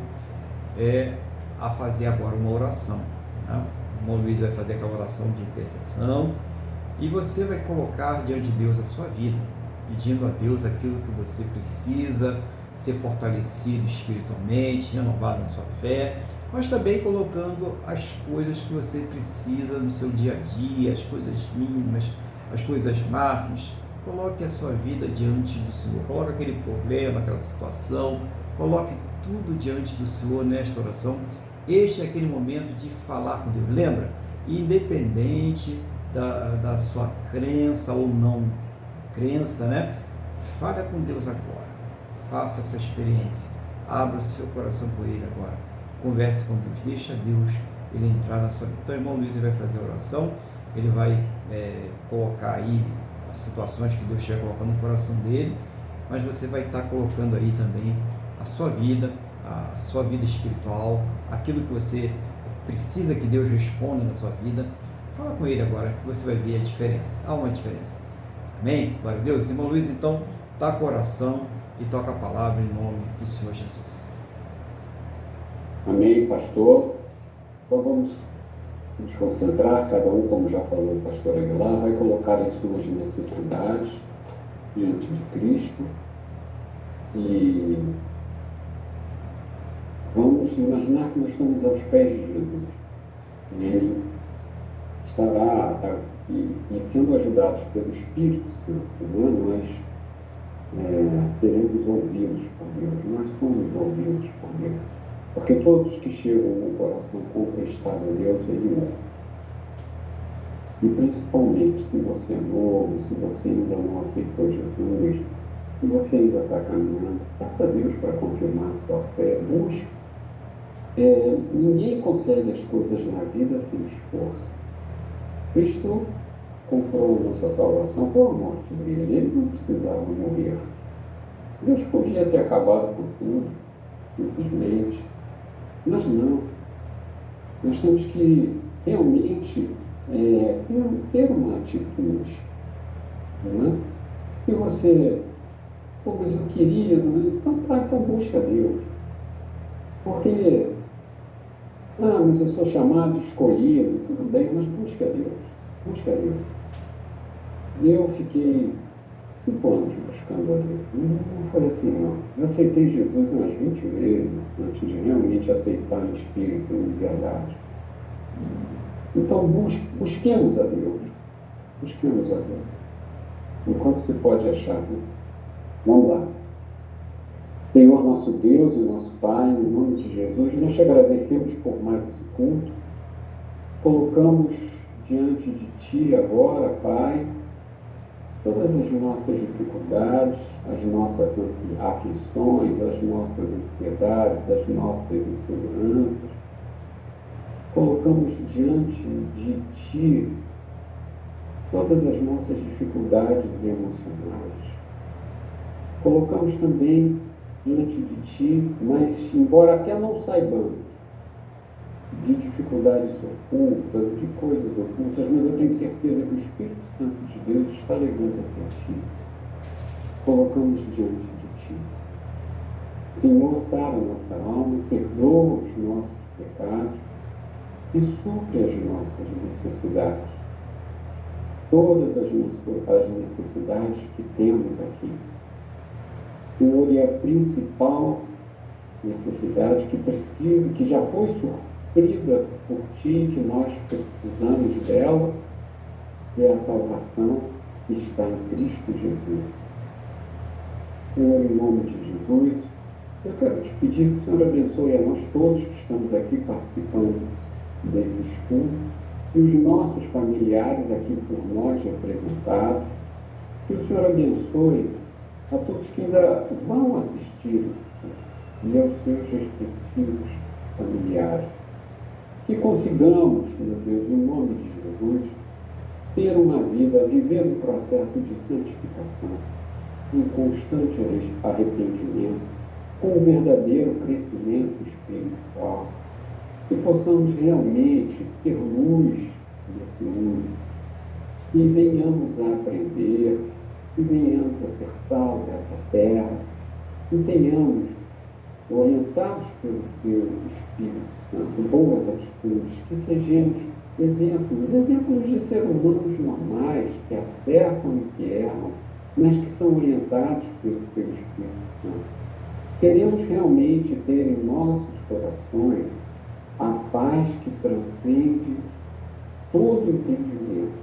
a fazer agora uma oração, né? O irmão Luiz vai fazer aquela oração de intercessão e você vai colocar diante de Deus a sua vida, pedindo a Deus aquilo que você precisa, ser fortalecido espiritualmente, renovado na sua fé, mas também colocando as coisas que você precisa no seu dia a dia, as coisas mínimas, as coisas máximas. Coloque a sua vida diante do Senhor, coloque aquele problema, aquela situação, coloque tudo diante do Senhor nesta oração. Este é aquele momento de falar com Deus. Lembra? Independente da sua crença ou não crença, né? Fale com Deus agora. Faça essa experiência. abra o seu coração com Ele agora. Converse com Deus, deixa Deus Ele entrar na sua vida. Então, o irmão Luiz vai fazer a oração, ele vai colocar aí as situações que Deus estiver colocando no coração dele, mas você vai estar colocando aí também a sua vida espiritual, aquilo que você precisa que Deus responda na sua vida. Fala com Ele agora que você vai ver a diferença. Há uma diferença. Amém? Glória a Deus. Irmão Luiz, então, tá com o coração e toca a palavra em nome do Senhor Jesus. Amém, pastor. Então vamos nos concentrar, cada um, como já falou o pastor Aguilar, vai colocar as suas necessidades diante de Cristo e vamos imaginar que nós estamos aos pés de Jesus. E Ele estará e sendo ajudados pelo Espírito Santo, nós seremos ouvidos por Deus, nós somos ouvidos por Deus. Porque todos que chegam no coração conquistado a Deus, Ele ouve. E principalmente, se você é novo, se você ainda não aceitou Jesus, se você ainda está caminhando, peça a Deus para confirmar a sua fé, busque. Ninguém consegue as coisas na vida sem esforço. Cristo comprou nossa salvação por a morte dele. Ele não precisava morrer. Deus podia ter acabado com tudo, simplesmente. Mas não. Nós temos que realmente ter uma atitude. Não é? Se você, mas eu queria, não é? Então busca Deus. Porque, mas eu sou chamado, escolhido, tudo bem, mas busca Deus. Busca Deus. Eu fiquei 5 anos buscando a Deus. Não foi assim, não. Eu aceitei Jesus umas 20 vezes antes de realmente aceitar o Espírito em verdade. Então, busquemos a Deus. Busquemos a Deus. Enquanto se pode achar, né? Vamos lá. Senhor nosso Deus e nosso Pai, em nome de Jesus, nós te agradecemos por mais esse culto. Colocamos diante de Ti agora, Pai, todas as nossas dificuldades, as nossas aflições, as nossas ansiedades, as nossas inseguranças. Colocamos diante de Ti todas as nossas dificuldades emocionais. Colocamos também diante de Ti, mas embora até não saibamos de dificuldades ocultas, de coisas ocultas, mas eu tenho certeza que o Espírito Santo de Deus está levando até Ti. Colocamos diante de Ti. Senhor, sara a nossa alma, perdoa os nossos pecados e supre as nossas necessidades. Todas as necessidades que temos aqui. Senhor, e a principal necessidade que já foi suprida por Ti, que nós precisamos dela, é a salvação que está em Cristo Jesus. Senhor, em nome de Jesus, eu quero te pedir que o Senhor abençoe a nós todos que estamos aqui participando desses cultos, e os nossos familiares aqui por nós representados, que o Senhor abençoe a todos que ainda vão assistir esse culto, e aos seus respectivos familiares. Que consigamos, meu Deus, em nome de Jesus, ter uma vida, viver um processo de santificação, um constante arrependimento, com um verdadeiro crescimento espiritual, que possamos realmente ser luz nesse mundo, e venhamos a aprender, e venhamos a ser sal dessa terra, e tenhamos, orientados pelo Teu Espírito Santo, boas atitudes, que sejamos exemplos de seres humanos normais, que acertam e que erram, mas que são orientados pelo Teu Espírito Santo. Queremos realmente ter em nossos corações a paz que transcende todo entendimento.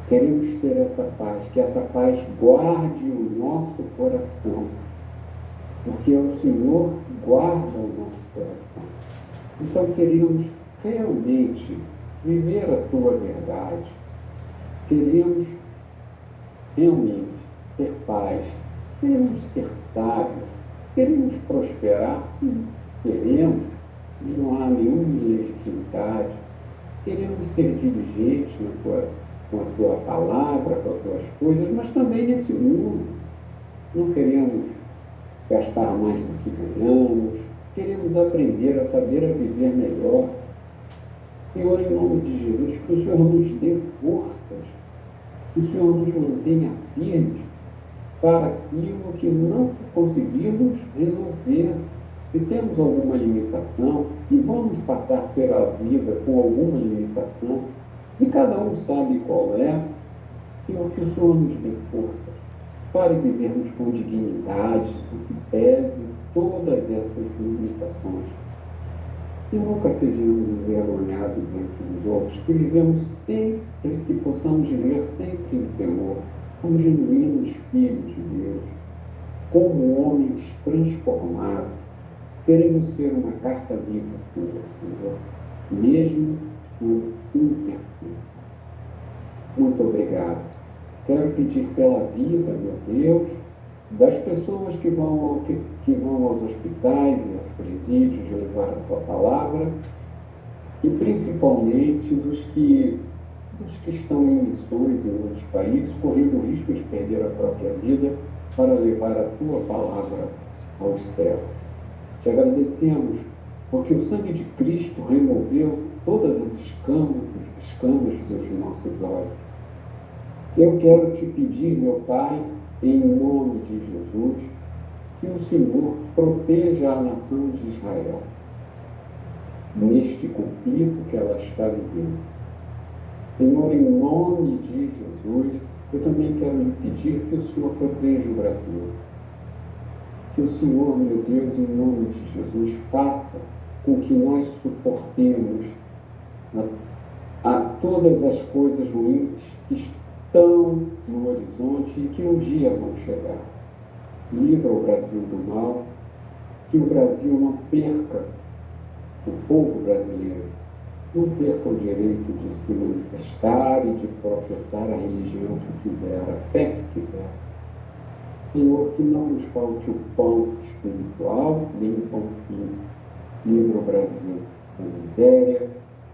Queremos ter essa paz, que essa paz guarde o nosso coração, porque é o Senhor que guarda o nosso coração. Então queremos realmente viver a Tua verdade. Queremos realmente ter paz. Queremos ser sábios. Queremos prosperar? Sim, queremos. Não há nenhuma ilegitimidade. Queremos ser diligentes com a tua palavra, com as tuas coisas, mas também nesse mundo. Não queremos gastar mais do que ganhamos. Queremos aprender a saber a viver melhor. Senhor, em nome de Jesus, que o Senhor nos dê forças, que o Senhor nos mantenha firmes para aquilo que não conseguimos resolver. Se temos alguma limitação, e vamos passar pela vida com alguma limitação, e cada um sabe qual é, Senhor, que o Senhor nos dê forças para vivermos com dignidade, que pese todas essas limitações. Que nunca sejamos envergonhados diante dos outros, que vivemos sempre, que possamos viver sempre em temor, como genuínos filhos de Deus, como homens transformados. Queremos ser uma carta viva tua, Senhor, mesmo no imperfeito. Muito obrigado. Quero pedir pela vida, meu Deus, das pessoas que vão aos hospitais e aos presídios levar a tua palavra, e principalmente dos que estão em missões em outros países, correndo o risco de perder a própria vida para levar a tua palavra aos céus. Te agradecemos porque o sangue de Cristo removeu todas as escamas dos nossos olhos. Eu quero te pedir, meu Pai, em nome de Jesus, que o Senhor proteja a nação de Israel neste conflito que ela está vivendo. Senhor, em nome de Jesus, eu também quero lhe pedir que o Senhor proteja o Brasil. Que o Senhor, meu Deus, em nome de Jesus, faça com que nós suportemos a todas as coisas ruins que estão no horizonte e que um dia vão chegar. Livra o Brasil do mal, que o Brasil não perca, o povo brasileiro, não perca o direito de se manifestar e de professar a religião que quiser, a fé que quiser. Senhor, que não nos falte o pão espiritual, nem o pão físico. Livra o Brasil da miséria,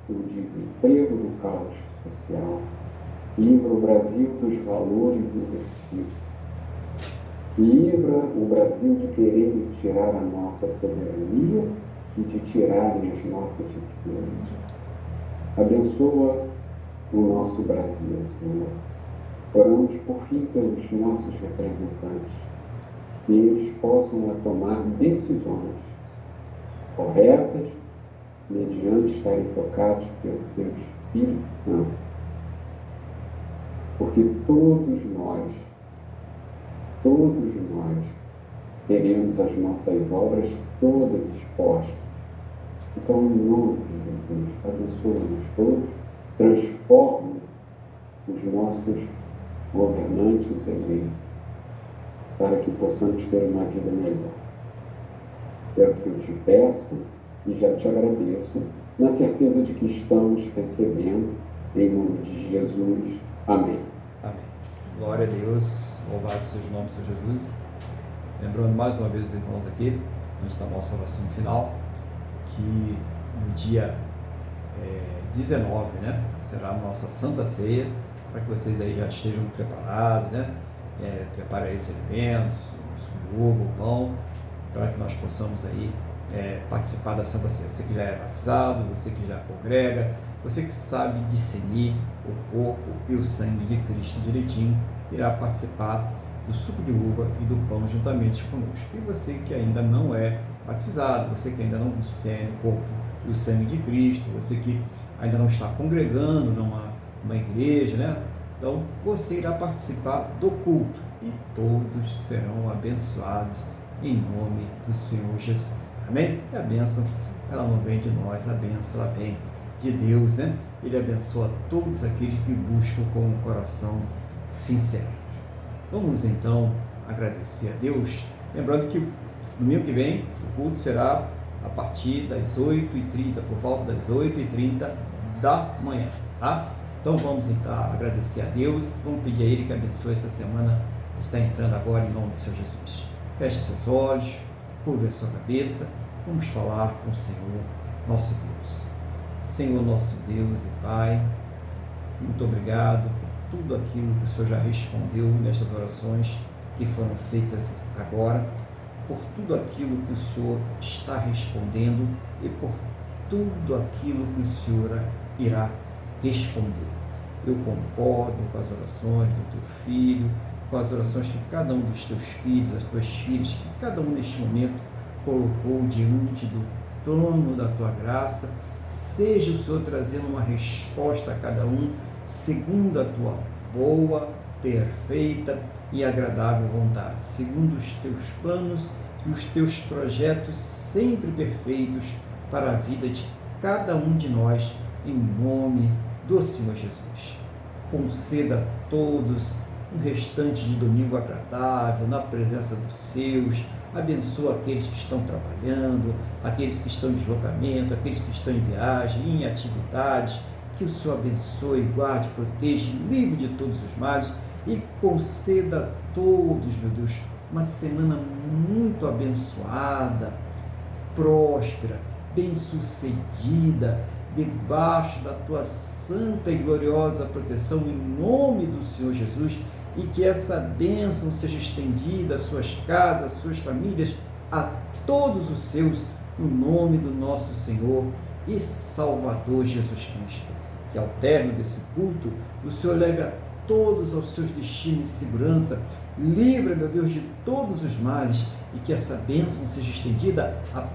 do desemprego, do caos social. Livra o Brasil dos valores invertidos. Livra o Brasil de querer tirar a nossa soberania e de tirarem as nossas riquezas. Abençoa o nosso Brasil, Senhor. Oramos por fim pelos nossos representantes, que eles possam tomar decisões corretas, mediante estarem tocados pelo teu Espírito Santo. Porque todos nós teremos as nossas obras todas expostas. Então, em nome de Jesus, abençoa-nos todos, transforma os nossos governantes eleitos, para que possamos ter uma vida melhor. É o que eu te peço e já te agradeço, na certeza de que estamos recebendo, em nome de Jesus. Amém. Amém. Glória a Deus, louvado seja o nome de Jesus. Lembrando mais uma vez os irmãos aqui, antes da nossa oração final, que no dia 19, né, será a nossa Santa Ceia, para que vocês aí já estejam preparados, né? Preparem aí os alimentos, o suco de uva, o pão, para que nós possamos aí participar da Santa Ceia. Você que já é batizado, você que já congrega, você que sabe discernir o corpo e o sangue de Cristo direitinho, irá participar do suco de uva e do pão juntamente conosco. E você que ainda não é batizado, você que ainda não discerne o corpo e o sangue de Cristo, você que ainda não está congregando numa igreja, né? Então você irá participar do culto e todos serão abençoados em nome do Senhor Jesus. Amém? E a bênção, ela não vem de nós, a bênção ela vem de Deus, né? Ele abençoa todos aqueles que buscam com um coração sincero. Vamos então agradecer a Deus, lembrando que domingo que vem o culto será a partir das 8h30, por volta das 8h30 da manhã, tá? Então vamos então agradecer a Deus, vamos pedir a Ele que abençoe essa semana que está entrando agora em nome do Senhor Jesus. Feche seus olhos, curve a sua cabeça, vamos falar com o Senhor, nosso Deus. Senhor, nosso Deus e Pai, muito obrigado por tudo aquilo que o Senhor já respondeu nestas orações que foram feitas agora, por tudo aquilo que o Senhor está respondendo e por tudo aquilo que o Senhor irá responder. Eu concordo com as orações do teu filho, com as orações que cada um dos teus filhos, as tuas filhas, que cada um neste momento colocou diante do trono da tua graça. Seja o Senhor trazendo uma resposta a cada um, segundo a tua boa, perfeita e agradável vontade, segundo os teus planos e os teus projetos sempre perfeitos para a vida de cada um de nós, em nome do Senhor Jesus. Conceda a todos um restante de domingo agradável, na presença dos seus. Abençoa aqueles que estão trabalhando, aqueles que estão em deslocamento, aqueles que estão em viagem, em atividades. Que o Senhor abençoe, guarde, proteja, livre de todos os males e conceda a todos, meu Deus, uma semana muito abençoada, próspera, bem-sucedida, debaixo da tua santa e gloriosa proteção, em nome do Senhor Jesus, e que essa bênção seja estendida às suas casas, às suas famílias, a todos os seus, no nome do nosso Senhor e Salvador Jesus Cristo. Que ao término desse culto, o Senhor leve a todos aos seus destinos de segurança, livra, meu Deus, de todos os males, e que essa bênção seja estendida a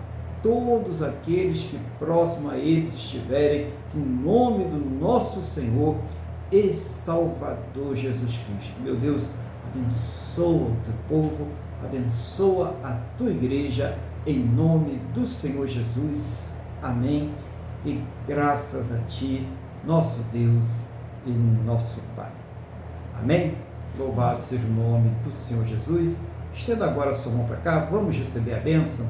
todos aqueles que próximo a eles estiverem, em nome do nosso Senhor e Salvador Jesus Cristo. Meu Deus, abençoa o teu povo, abençoa a tua igreja, em nome do Senhor Jesus. Amém. E graças a ti, nosso Deus e nosso Pai. Amém. Louvado seja o nome do Senhor Jesus. Estenda agora a sua mão para cá, vamos receber a bênção.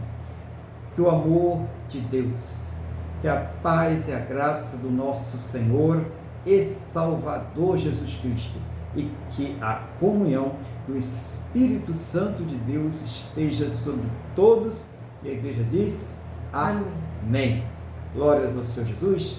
Que o amor de Deus, que a paz e a graça do nosso Senhor e Salvador Jesus Cristo, e que a comunhão do Espírito Santo de Deus esteja sobre todos, e a igreja diz, amém. Glórias ao Senhor Jesus,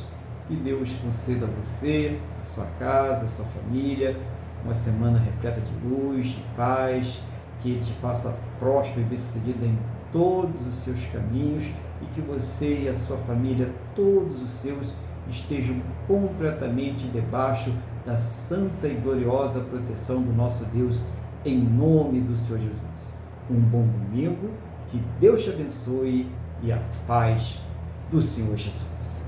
que Deus conceda a você, a sua casa, a sua família, uma semana repleta de luz, de paz, que Ele te faça próspero e bem-sucedido em todos os seus caminhos, e que você e a sua família, todos os seus, estejam completamente debaixo da santa e gloriosa proteção do nosso Deus, em nome do Senhor Jesus. Um bom domingo, que Deus te abençoe e a paz do Senhor Jesus.